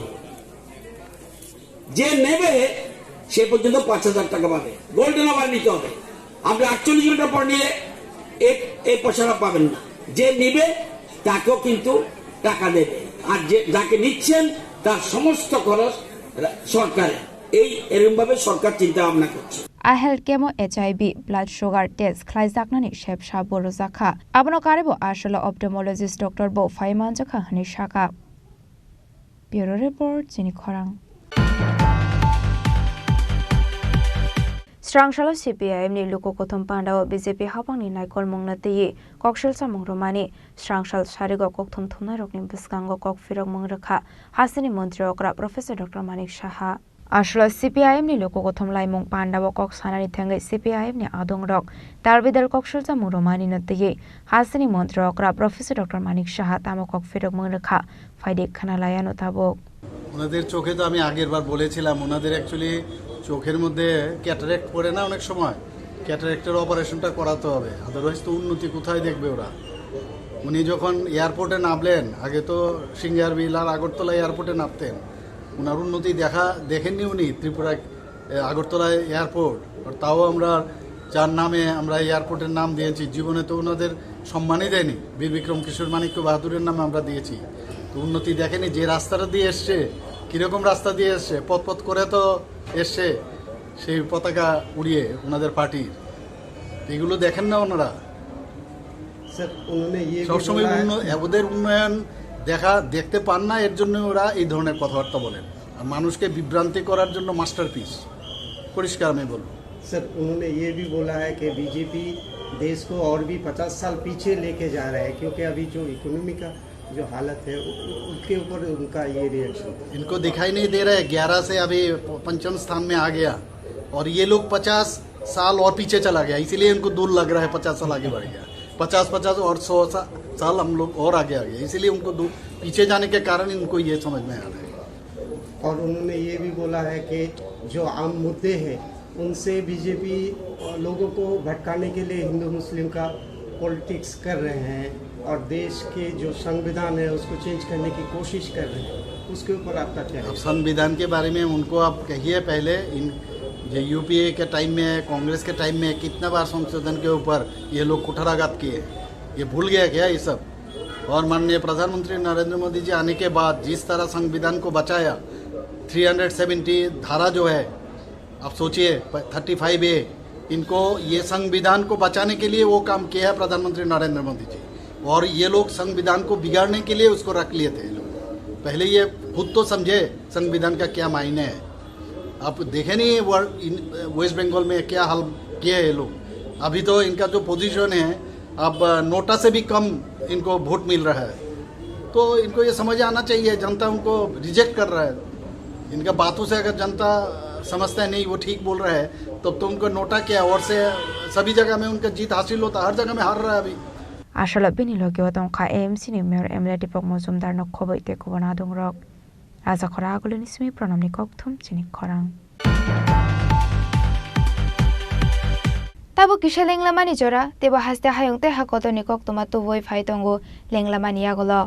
যে নেবে সে পর্যন্ত 5000 টাকা পাবে গোল্ডেন আওয়ার নিতে হবে আপনি 48 ঘন্টা পর নিলে এই পয়সাটা পাবেন না যে নিবে তাকেও কিন্তু টাকা দেবে আর যে যাকে নিচ্ছেন তার সমস্ত খরচ সরকারের এরকম ভাবে সরকার চিন্তা ভাবনা করছে आहल केमो HIV ब्लड शुगर टेस्ट खलाइजाकनानि शेपसा बोरो जाखा आबनो कारेबो आशल ऑप्टोमोलॉजिस्ट डॉक्टर बो फाइमान जाखा हनि शाखा ब्यूरो रिपोर्ट चिनि खरां स्रांशाल CPIM नि लोको कथम पांडाव बीजेपी हापांनि नायकल मंगनातेyi कक्सलसा मंग्रमानि स्रांशाल सारिगो कक्थम थुमनाय रकनि बिस्कांगो ककफिरक मंग्रखा हासिनि मन्त्री अक्रा प्रोफेसर डॉक्टर मानिक साहा आशला CPIM नि लोको कथम लाइमंग पांडाव कक सानानि थंगै CPIM नि आदंरक तारबिदल कक्सलसा मंग्रमानि नतेyi हासिनि मन्त्री अक्रा प्रोफेसर डॉक्टर मानिक साहा तामो ककफिरक मंग्रखा फाइदे खानालायानो ताबक ওনাদের চোখে তো আমি আগের বার বলেছিলাম ওনাদের অ্যাকচুয়ালি চোখের মধ্যে ক্যাটারেক্ট পড়ে না অনেক সময় ক্যাটারেক্টের অপারেশনটা করাতে হবে আদারওয়াইজ তো উন্নতি কোথায় দেখবে ওরা উনি যখন এয়ারপোর্টে নামলেন আগে তো সিঙ্গারবিল আর আগরতলা এয়ারপোর্টে নামতেন ওনার উন্নতি দেখেননি উনি ত্রিপুরা আগরতলা এয়ারপোর্ট আর তাও আমরা যার নামে আমরা এয়ারপোর্টের নাম দিয়েছি জীবনে তো ওনাদের সম্মানই দেয়নি বীর বিক্রম কিশোর মানিক্য বাহাদুরের নামে আমরা দিয়েছি তো উন্নতি দেখেনি যে রাস্তাটা দিয়ে এসছে কীরকম রাস্তা দিয়ে এসছে পথ করে তো এসছে সেই পতাকা উড়িয়ে ওনাদের পার্টির এগুলো দেখেন না ওনারা সবসময় ওদের উন্নয়ন দেখতে পান না এর জন্য ওরা এই ধরনের কথাবার্তা বলেন আর মানুষকে বিভ্রান্তি করার জন্য মাস্টারপিস পরিষ্কার আমি বলবো सर उन्होंने ये भी बोला है कि बीजेपी देश को और भी 50 साल पीछे लेके जा रहा है क्योंकि अभी जो इकोनॉमी का जो हालत है उसके ऊपर उनका ये रिएक्शन इनको दिखाई नहीं दे रहा है 11 से अभी 5वें स्थान में आ गया और ये लोग 50 साल और पीछे चला गया इसीलिए इनको दूर लग रहा है 50 साल आगे बढ़ गया 50 और 100 साल हम लोग और आगे आ गए इसीलिए उनको पीछे जाने के कारण इनको ये समझ में आ रहा है और उन्होंने ये भी बोला है कि जो आम मुद्दे हैं उनसे बीजेपी लोगों को भटकाने के लिए हिंदू मुस्लिम का पॉलिटिक्स कर रहे हैं और देश के जो संविधान है उसको चेंज करने की कोशिश कर रहे हैं उसके ऊपर आपका क्या है अब संविधान के बारे में उनको आप कहिए पहले जो यूपीए के टाइम में कांग्रेस के टाइम में कितना बार संशोधन के ऊपर ये लोग कुठाराघात किए ये भूल गया क्या ये सब और माननीय प्रधानमंत्री नरेंद्र मोदी जी आने के बाद जिस तरह संविधान को बचाया 370 धारा जो है आप सोचिए 35A इनको ये संविधान को बचाने के लिए वो काम किया है प्रधानमंत्री नरेंद्र मोदी जी और ये लोग संविधान को बिगाड़ने के लिए उसको रख लिए थे लोग। पहले ये खुद तो समझे संविधान का क्या मायने है। आप देखे नहीं वेस्ट बंगाल में क्या हाल किए हैं लोग। अभी तो इनका जो पोजीशन है अब नोटा से भी कम इनको वोट मिल रहा है। तो इनको ये समझ आना चाहिए जनता उनको रिजेक्ट कर रहा है। इनका बातों से अगर जनता समझता है नहीं वो ठीक बोल रहा है तब तो उनको नोटा क्या और से सभी जगह में उनका जीत हासिल होता, हर जगह में हार रहा है अभी। आशल बिनी लोगियो तंखा एएमसी नि मेयर एमएलए दीपक मजुमदार न खबैते खबना दंरक राजा खरा आगुलनि सिमी प्रणमनि ककथुम चिनि खरां ताबो किसे लेंलामानि जरा तेबो हासते हायंते हाकतनि ककतमा तो वय फाइतंगो लेंलामानि आगलो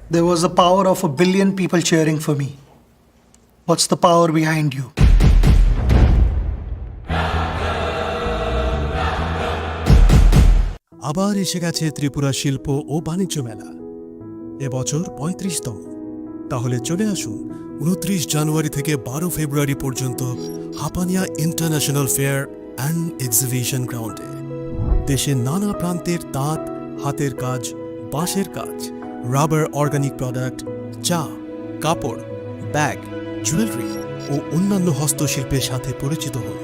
There was the power of 1 billion people cheering for me. What's the power behind you? আবার এসে গেছে ত্রিপুরা শিল্প ও বাণিজ্য মেলা। এবছর 35তম। তাহলে চলে আসুন 29 জানুয়ারি থেকে 12 ফেব্রুয়ারি পর্যন্ত Hapania international fair and exhibition গ্রাউন্ডে। দেশের নানা প্রান্তের তাঁত, হাতের কাজ, বাঁশের কাজ, রাবার অর্গানিক প্রোডাক্ট, চা, কাপড়, ব্যাগ, জুয়েলারি ও অন্যান্য হস্তশিল্পের সাথে পরিচিত হন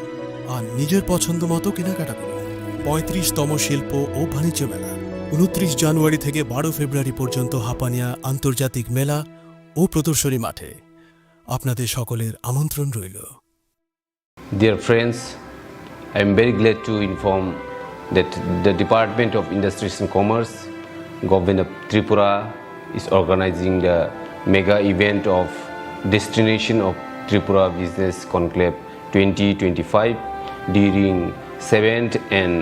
আর নিজের পছন্দ মতো কেনাকাটা করুন। 35তম শিল্প ও বাণিজ্য মেলা 29 জানুয়ারি থেকে 12 ফেব্রুয়ারি পর্যন্ত হাপানিয়া আন্তর্জাতিক মেলা ও প্রদর্শনী মাঠে। আপনাদের সকলের আমন্ত্রণ রইল। Dear friends, I am very glad to inform that the Department of Industries and Commerce, Government of Tripura is organizing the mega event of Destination of Tripura Business Conclave 2025 during 7th and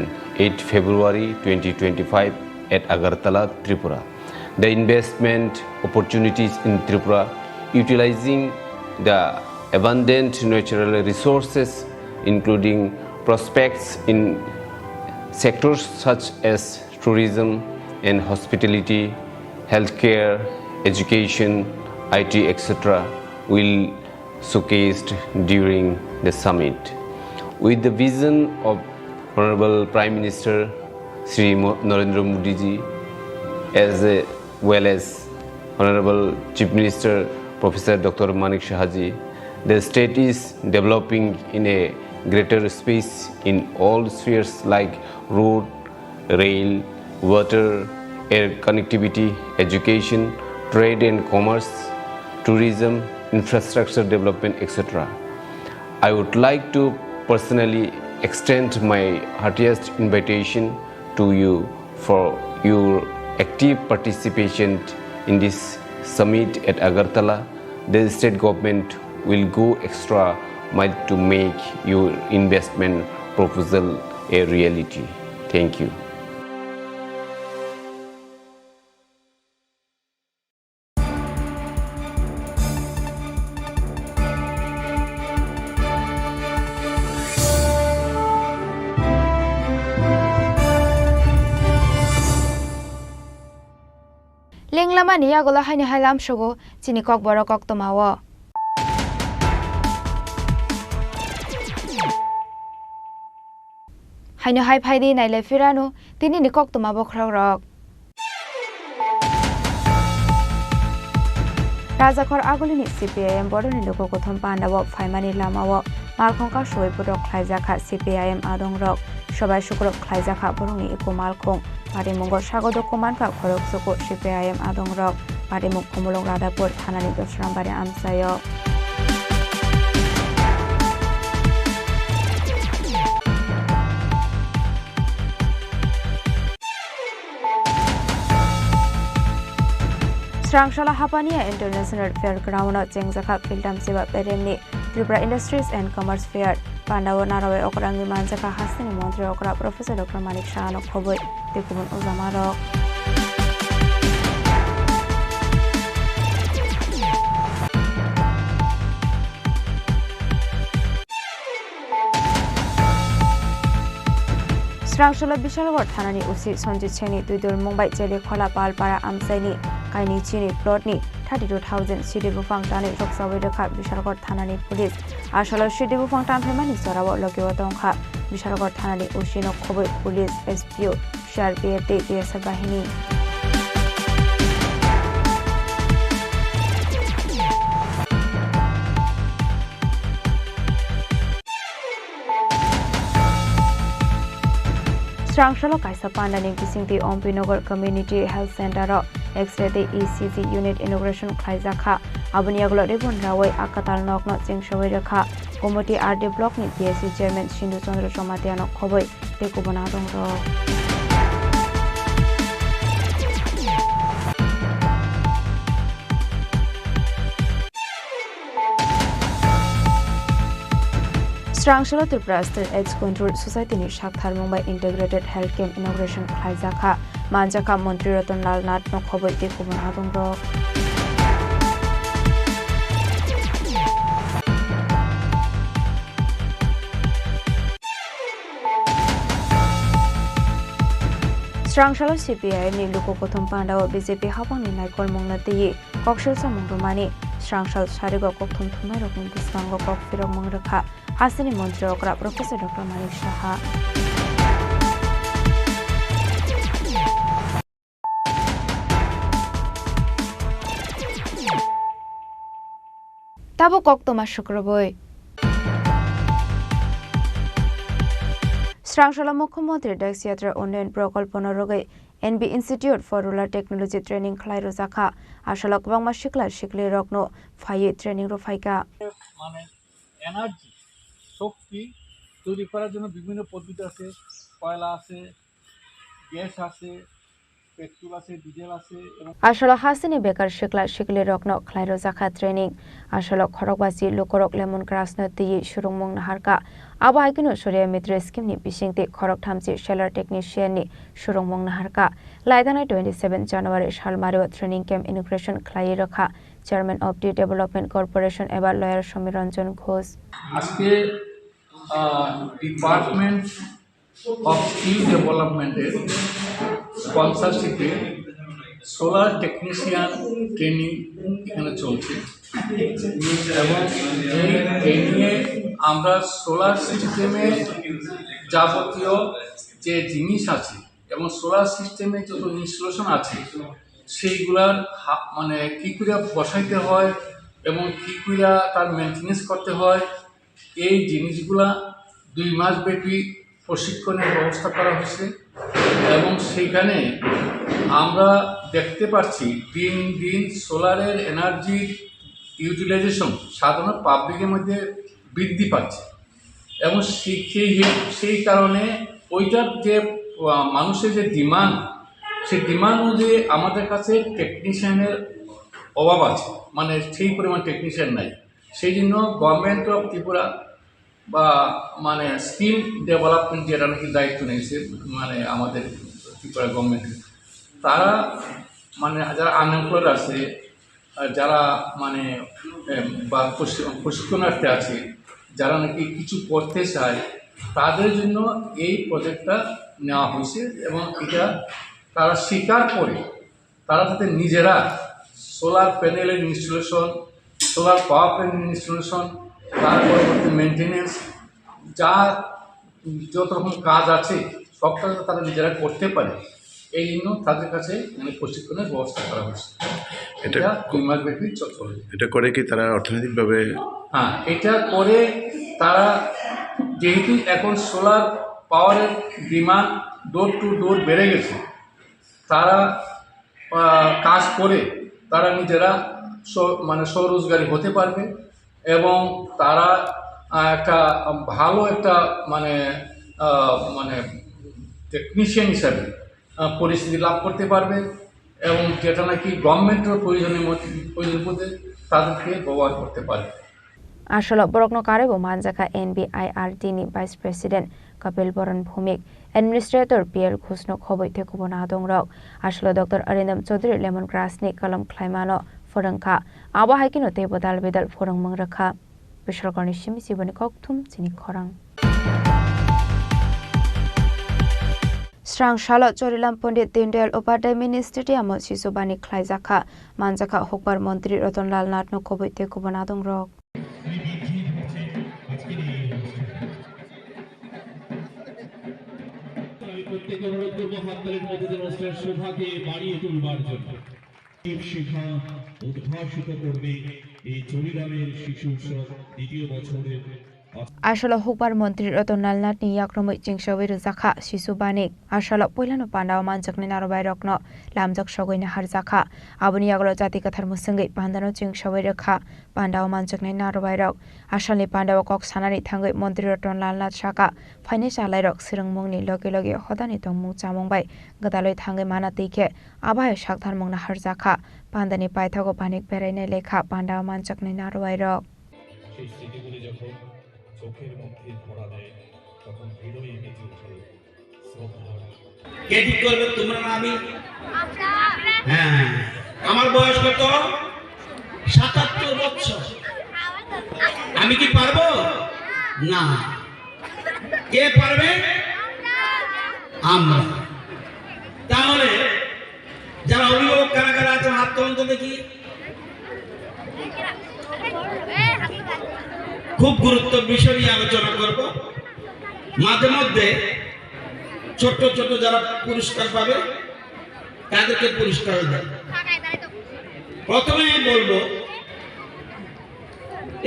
8th February 2025 at Agartala, Tripura. The investment opportunities in Tripura utilizing the abundant natural resources including prospects in sectors such as tourism and hospitality, healthcare, education, IT, etc. will showcased during the summit. With the vision of Honorable Prime Minister Sri Narendra Modi ji as well as Honorable Chief Minister Professor Dr. Manik Shahaji, the state is developing in a greater space in all spheres like road, rail, water, air connectivity, education, trade and commerce, tourism, infrastructure development, etc. I would like to personally extend my heartiest invitation to you for your active participation in this summit at Agartala. The state government will go extra mile to make your investment proposal a reality. Thank you. Lenglama niya gola haini hailam shogo chini kokborok koktomawo. Haino hai phaidi naile firano tini ni koktomabo khrogrok. Rajakhor agulini CPIM bodoni loko kothom pandawo phaimani lamawo markhongka soipodok khlaijaka CPIM adongrok সবাই শুক্রক খাইজাখা বরংনি ইকুমালখং পাটিমুঙ্গ স্বাগত কুমানকা খরক সুকু CPIM আদংরক পাটিমুখ কমলং রাধাপুর থানানি দশরামবাড়ি আমসায় Srangshala Hapania International Fairground Jengzaka Pildam Siva Peremni Tripura Industries and Commerce Fair Pandawa Narawe Okrangi Manjaka Hasini Montri Okra Professor Dr. Malik Shahano Khoboi Tekubun Uzamarok Srangshala Bishalgor Thanani Usi Sonjit Chini Duidul Mumbai Jeli Khola Palpara Amsaini Kaini Chini Plotni 32,000 City Bufang Tani Joksawi Dekha Bishalgor Thanani Police Ashala City Bufang Tan Femani Sorawa Lokiwa Tongkha Bishalgor Thanani Ushino Khoboi Police SPO CRPF BSF Bahini Srangshala Kaisa Pandani Kisingti Ompinagar Community Health Center X-ray ECG Unit Inauguration Khaizakha Abuniaglo Devon Rawai Akatal Nokno Chingshawi Rekha Komoti RD Block ni PSC Chairman Shindu Chandra Somatiano Khoboi Tekubona Dongro Srangshala Tripura State AIDS Control Society ni Shakthar Mumbai Integrated Health Camp Inauguration Khaizakha Manjaka Montri Ratan Lal Nath no Khoboi Tekubona Dongro Srangshala CPI ni Luko Kotham Pandawa BJP Hapang ni Naikol Mongnati Kokshil Samungdomani Srangshal Sharigo Kokthum Thumai Rokun Tiskango Kok Firok Mongrakha Hasini Montri Okra Professor Dr. Malik Shah Tabo Koktoma Shukraboi Srangshala Mukhyamantri Dex Yatra Unnayon Prokolpona Rogai NB Institute for Rural Technology Training Khlairo Zakha Ashala Kwangma Shikla Shikli Rokno Phaye Training ro Phaika মানে energy শক্তি তৈরি করার জন্য বিভিন্ন পদ্ধতি আছে কয়লা আছে gas আছে পেট্রোল আছে ডিজেল আছে এবং Ashala Hasini Bekar Shikla Shikli Rokno Khlairo Zakha Training Ashala Khorokbasi Lokorok Lemon Grass no Ti Shurungmong Naharka Aba Haikino Surya Mitra Scheme ni Bishingti Khorok Thamchi Sheller Technician ni Shurungmong Naharka Laidana 27 January Shalmario Training Camp Inauguration Khlai Rakha Chairman of the Development Corporation Ebar Lawyer Shomiranjan Ghosh আজকে department of skill ডেভেলপমেন্টের স্পন্সরশিপে solar technician training এখানে চলছে এবং এই ট্রেনিংয়ে আমরা solar সিস্টেমে যাবতীয় যে জিনিস আছে এবং সোলার সিস্টেমে যত ইনস্টলেশন আছে সেইগুলার মানে কী করে বসাইতে হয় এবং কী করে তার মেনটেনেন্স করতে হয় এই জিনিসগুলা 2 মাস ব্যাপী প্রশিক্ষণের ব্যবস্থা করা হয়েছে এবং সেইখানে আমরা দেখতে পাচ্ছি দিন দিন সোলারের এনার্জির ইউটিলাইজেশন সাধারণ পাবলিকের মধ্যে বৃদ্ধি পাচ্ছে এবং সেই কারণে ওইটার যে মানুষের যে ডিমান্ড সেই ডিমান্ড অনুযায়ী আমাদের কাছে টেকনিশিয়ানের অভাব আছে মানে সেই পরিমাণ টেকনিশিয়ান নাই সেই জন্য গভর্নমেন্ট অফ ত্রিপুরা বা মানে স্কিল ডেভেলপমেন্ট যেটা নাকি দায়িত্ব নিয়েছে মানে আমাদের ত্রিপুরা গভর্নমেন্টের তারা মানে যারা আনএমপ্লয়েড আছে যারা মানে বা প্রশিক্ষণার্থী আছে যারা নাকি কিছু করতে চায় তাদের জন্য এই প্রজেক্টটা নেওয়া হয়েছে এবং এটা তারা স্বীকার করে তারা তাদের নিজেরা সোলার প্যানেলের installation solar power plant installation তার পরবর্তী মেনটেনেন্স যা যত রকম কাজ আছে সব কাজ তারা নিজেরা করতে পারে এই জন্য তাদের কাছে মানে প্রশিক্ষণের ব্যবস্থা করা হয়েছে এটা 2 মাস ব্যাপী চলবে এটা করে কি তারা অর্থনৈতিকভাবে হ্যাঁ এটা করে তারা যেহেতু এখন সোলার পাওয়ারের ডিমান্ড ডোর টু ডোর বেড়ে গেছে। তারা কাজ করে তারা নিজেরা মানে স্বরোজগারী হতে পারবে এবং তারা একটা ভালো একটা মানে মানে টেকনিশিয়ান হিসাবে পরিস্থিতি লাভ করতে পারবে এবং যেটা নাকি গভর্নমেন্টের প্রয়োজনের মধ্যে তাদেরকে ব্যবহার করতে পারবে। আসলে বরকনো কারেবো মানজাকা NBIRT ni Vice President Kapil Boran Bhumik Administrator PL Khusno khoboi thekubo na dongrok aslo Dr. Arindam Chaudhary Lemon Grass ni kalam khlaimano forangka abo haikino te bodal bedal forang mangrakha bisharkorni simisi bani kokthum Chini Khorang Strang Shala Chorilam Pandit Dindayal Upadhyay Mini Stadium Sisubani Khlaijaka Manjaka Hokbar Montri Ratonlal Nath no khoboi thekubo na dongrok প্রত্যেকে অনুরোধ করবো হাততালির মধ্যে দিয়ে অনুষ্ঠানের শোভাকে বাড়িয়ে তুলবার জন্য শিক্ষা উদ্ভাসিত করবে এই চরিরামের শিশু উৎসব দ্বিতীয় বছরের Ashala Hokbar Montri Ratonlal Nath ni yakromoi chingsawi rjakha Sisubani ashala poilano pandao manjakni narobai rokno lamjak sogoina harjakha aboni yaglo jati kathar musungai pandano chingsawi rakha pandao manjakni narobai rok asalni pandao kok sanani thangai Montri Ratonlal Nath saka phaini salai rok sirangmungni loge loge hodani tongmung chamungbai gadaloi thangai mana teike abai sakthar mungna harjakha pandani paithago panik berainai lekha pandao manjakni narobai rok চোখের মধ্যে ধরা দেয় তখন হৃদয়ে মেতে ওঠে শ্রদ্ধা। কে ঠিক করবে তোমরা না আমি? হ্যাঁ আমার বয়স কত? ৭৭ বছর। আমি কি পারবো? না। কে পারবে? আমরা। তাহলে যারা অভিভাবক কারা কারা আছেন হাত তোলেন তো দেখি। খুব গুরুত্ব বিষয় নিয়ে আলোচনা করব মাঝে মধ্যে ছোট ছোট যারা পুরস্কার পাবে তাদেরকে পুরস্কার দেয় প্রথমে বলবো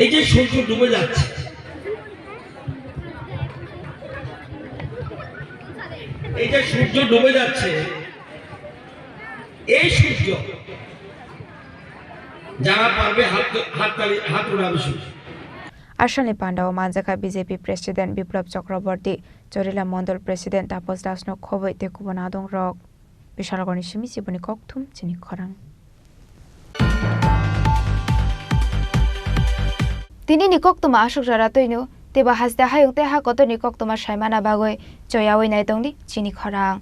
এই যে সূর্য ডুবে যাচ্ছে এই যে সূর্য ডুবে যাচ্ছে এই সূর্য যারা পারবে হাত উড়াবে সূর্য Ashalni Pandao Manjaka BJP President Biplab Chakraborty Chorilam Mondol President Tapos Das no khoboi thekubo na dongrok Bishalgorni simisi bani kokthum Chini Khorang Tini ni koktuma ashok jara toino teba hasda hayung te ha koto ni koktuma shaimana bagoi choyawoi nai tongni Chini Khorang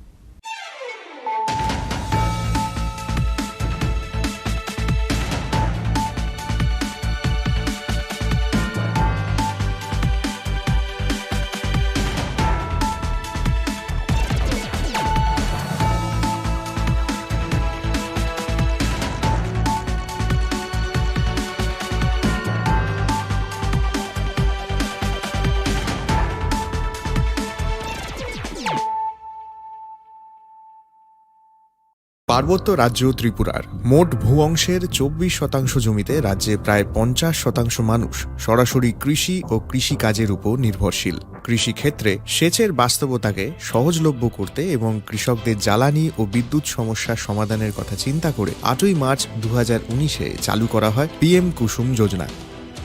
পার্বত্য রাজ্য ত্রিপুরার মোট ভূ অংশের 24% জমিতে রাজ্যে প্রায় 50% মানুষ সরাসরি কৃষি ও কৃষি কাজের উপর নির্ভরশীল। কৃষি ক্ষেত্রে সেচের বাস্তবতাকে সহজলভ্য করতে এবং কৃষকদের জ্বালানি ও বিদ্যুৎ সমস্যা সমাধানের কথা চিন্তা করে 8ই মার্চ 2019-এ চালু করা হয় PM কুসুম যোজনা,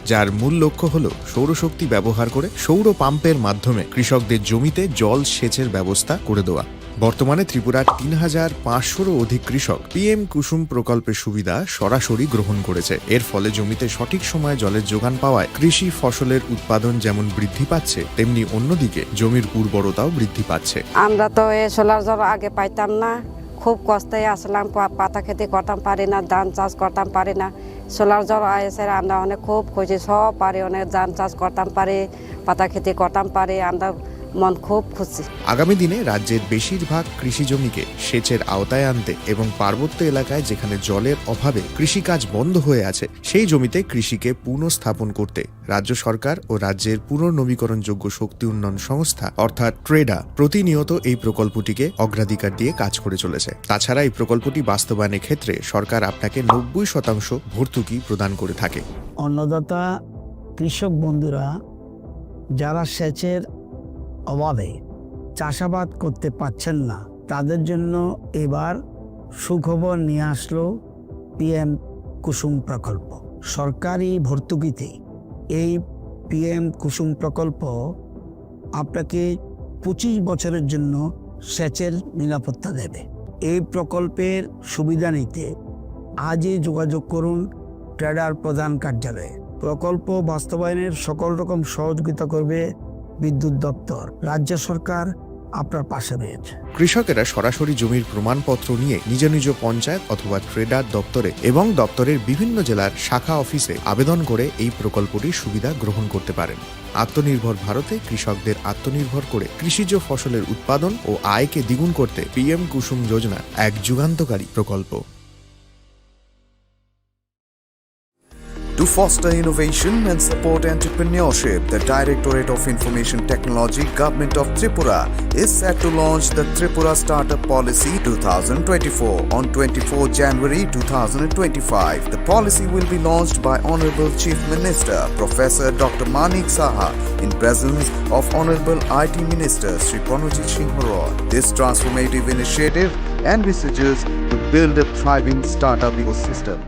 যার মূল লক্ষ্য হল সৌরশক্তি ব্যবহার করে সৌর পাম্পের মাধ্যমে কৃষকদের জমিতে জল সেচের ব্যবস্থা করে দেওয়া। বর্তমানে ত্রিপুরার ৩৫০০-রও অধিক কৃষক PM কুসুম প্রকল্পের সুবিধা সরাসরি গ্রহণ করেছে। এর ফলে জমিতে সঠিক সময়ে জলের যোগান পাওয়ায় কৃষি ফসলের উৎপাদন যেমন বৃদ্ধি পাচ্ছে, তেমনি অন্যদিকে জমির উর্বরতাও বৃদ্ধি পাচ্ছে। আমরা তো এই সোলার জল আগে পাইতাম না, খুব কষ্টে আসলাম, পাতা খেতে করতাম পারি না, ধান চাষ করতাম পারি না। সোলার জল এসে আমরা অনেক খুব খুশি, সব পারি, অনেক ধান চাষ করতাম পারি, পাতা খেতে করতাম পারি, আমরা মন খুব খুশি। আগামী দিনে রাজ্যের বেশিরভাগ কৃষি জমিকে সেচের আওতায় আনতে এবং পার্বত্য এলাকায় যেখানে জলের অভাবে কৃষিকাজ বন্ধ হয়ে আছে সেই জমিতে কৃষিকে পুনঃস্থাপন করতে রাজ্য সরকার ও রাজ্যের পুনর্নবীকরণযোগ্য শক্তি উন্নয়ন সংস্থা অর্থাৎ ট্রেডা প্রতিনিয়ত এই প্রকল্পটিকে অগ্রাধিকার দিয়ে কাজ করে চলেছে। তাছাড়া এই প্রকল্পটি বাস্তবায়নের ক্ষেত্রে সরকার আপনাকে 90% ভর্তুকি প্রদান করে থাকে। অন্নদাতা কৃষক বন্ধুরা যারা সেচের অভাবে চাষাবাদ করতে পারছেন না তাদের জন্য এবার সুখবর নিয়ে আসলো পিএম কুসুম প্রকল্প। সরকারি ভর্তুকিতে এই পিএম কুসুম প্রকল্প আপনাকে 25 বছরের জন্য সেচের নিরাপত্তা দেবে। এই প্রকল্পের সুবিধা নিতে আজই যোগাযোগ করুন ট্রেডার প্রধান কার্যালয়ে। প্রকল্প বাস্তবায়নের সকল রকম সহযোগিতা করবে বিদ্যুৎ দপ্তর। রাজ্য সরকার আপনার পাশে রয়েছে। কৃষকেরা সরাসরি জমির প্রমাণপত্র নিয়ে নিজ নিজ পঞ্চায়েত অথবা ট্রেডার দপ্তরে এবং দপ্তরের বিভিন্ন জেলার শাখা অফিসে আবেদন করে এই প্রকল্পটির সুবিধা গ্রহণ করতে পারেন। আত্মনির্ভর ভারতে কৃষকদের আত্মনির্ভর করে কৃষিজ ফসলের উৎপাদন ও আয়কে দ্বিগুণ করতে পিএম কুসুম যোজনা এক যুগান্তকারী প্রকল্প। To foster innovation and support entrepreneurship, the Directorate of Information Technology, Government of Tripura, is set to launch the Tripura Startup Policy 2024 on 24 January 2025. The policy will be launched by Honorable Chief Minister, Professor Dr. Manik Saha, in presence of Honorable IT Minister Sri Chini Khorang. This transformative initiative envisages to build a thriving startup ecosystem.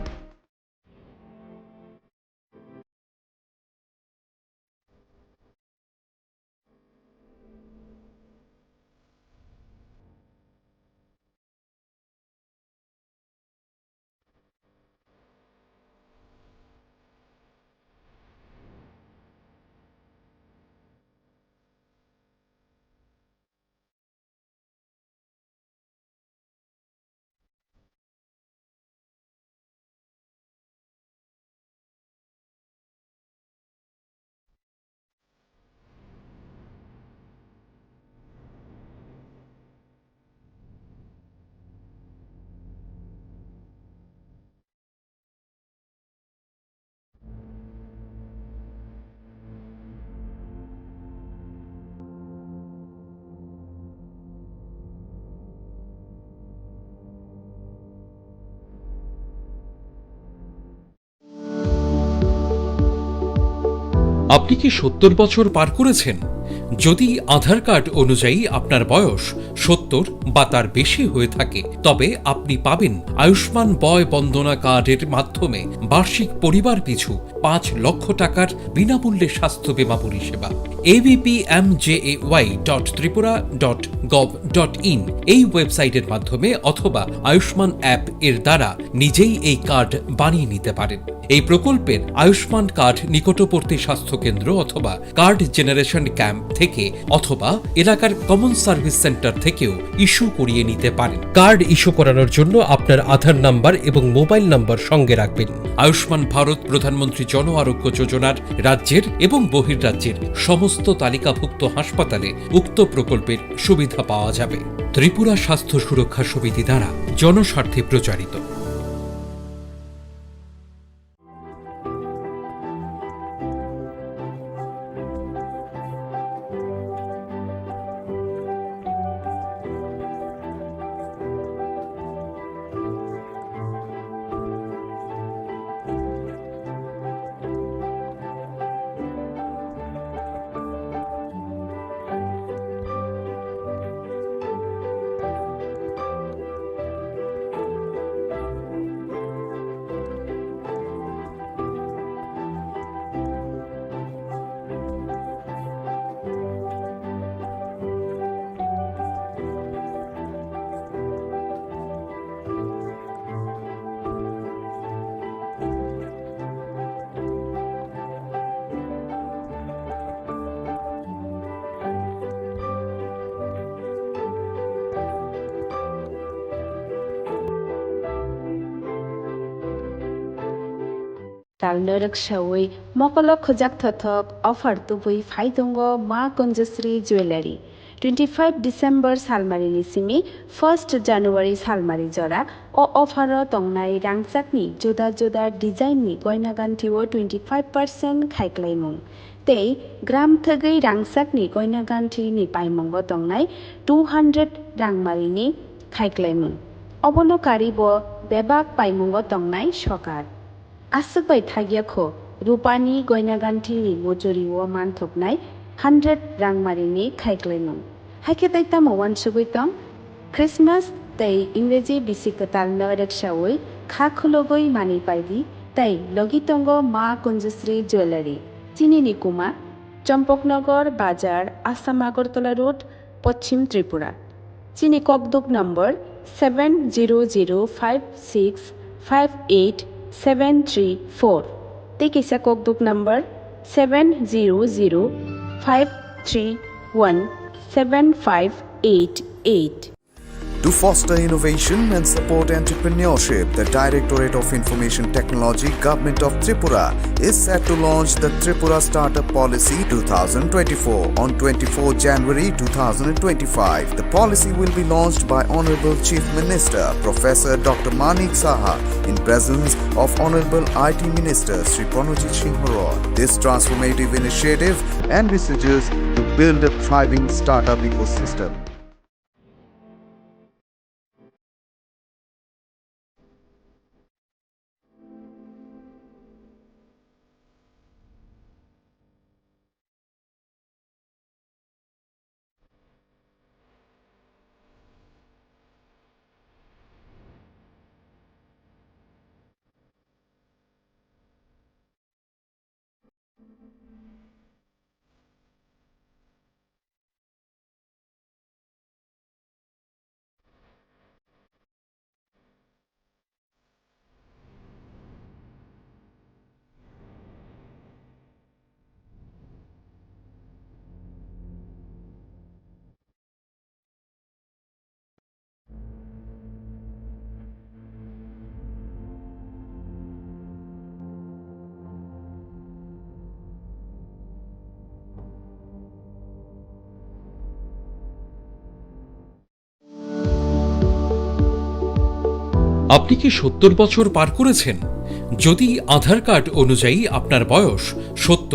আপনি কি 70 বছর পার করেছেন? যদি আধার card অনুযায়ী আপনার বয়স 70 বা তার বেশি হয়ে থাকে তবে আপনি পাবেন আয়ুষ্মান বয় বন্দনা কার্ডের মাধ্যমে বার্ষিক পরিবার পিছু 5 লক্ষ টাকার বিনামূল্যে স্বাস্থ্য বীমা পরিষেবা। abpmjay.tripura.gov.in এই ওয়েবসাইটের মাধ্যমে অথবা আয়ুষ্মান অ্যাপ এর দ্বারা নিজেই এই কার্ড বানিয়ে নিতে পারেন। এই প্রকল্পের আয়ুষ্মান কার্ড নিকটবর্তী স্বাস্থ্য কেন্দ্র অথবা কার্ড জেনারেশন ক্যাম্প থেকে অথবা এলাকার কমন সার্ভিস সেন্টার থেকেও ইস্যু করিয়ে নিতে পারেন। কার্ড ইস্যু করানোর জন্য আপনার আধার নাম্বার এবং মোবাইল নাম্বার সঙ্গে রাখবেন। আয়ুষ্মান ভারত প্রধানমন্ত্রী জন আরোগ্য যোজনার রাজ্যের এবং বহির্রাজ্যের সমস্ত তালিকাভুক্ত হাসপাতালে উক্ত প্রকল্পের সুবিধা পাওয়া যাবে। ত্রিপুরা স্বাস্থ্য সুরক্ষা সমিতি দ্বারা জনস্বার্থে প্রচারিত। Talnerak Shawi, Mokolo Khojak Thothok, offer to Bui Faidongo, Ma Konjasri Jewelry. 25 December Salmarini Simi, 1st January Salmari Jora, O Offer Tongnai Rangsakni, Joda Joda Design Ni, Goinagantiwo 25% Kaiklaimung. Tei, Gram Thagi Rangsakni, Goinaganti Ni Paimongo Tongnai, 200 Rangmarini Kaiklaimung. Obono Karibo, Bebak Paimongo Tongnai, Shokar. Asukbai Thagiakho, Rupani Goinaganti Mojori Woman Topnai, 100 Rangmarini Kaiklaimung. Haike tai tamo wan suguitong Christmas tai Ingreji bisi ketal narak shawoi kha khulogoi mani paidi tai logitongo Ma Kunjasri Jewelry Chini Nikuma Champoknagar Bazar Assam Agartala Road Paschim Tripura Chini Kokborok number 7005658734 Tekisa Kokborok number 7005317588 To foster innovation and support entrepreneurship, the Directorate of Information Technology, Government of Tripura is set to launch the Tripura Startup Policy 2024 on 24 January 2025. The policy will be launched by Honorable Chief Minister Professor Dr. Manik Saha in presence of Honorable IT Minister Sri Chini Khorang. This transformative initiative envisages to build a thriving startup ecosystem. আপনি কি 70 বছর পার করেছেন? যদি আধার card অনুযায়ী আপনার বয়স 70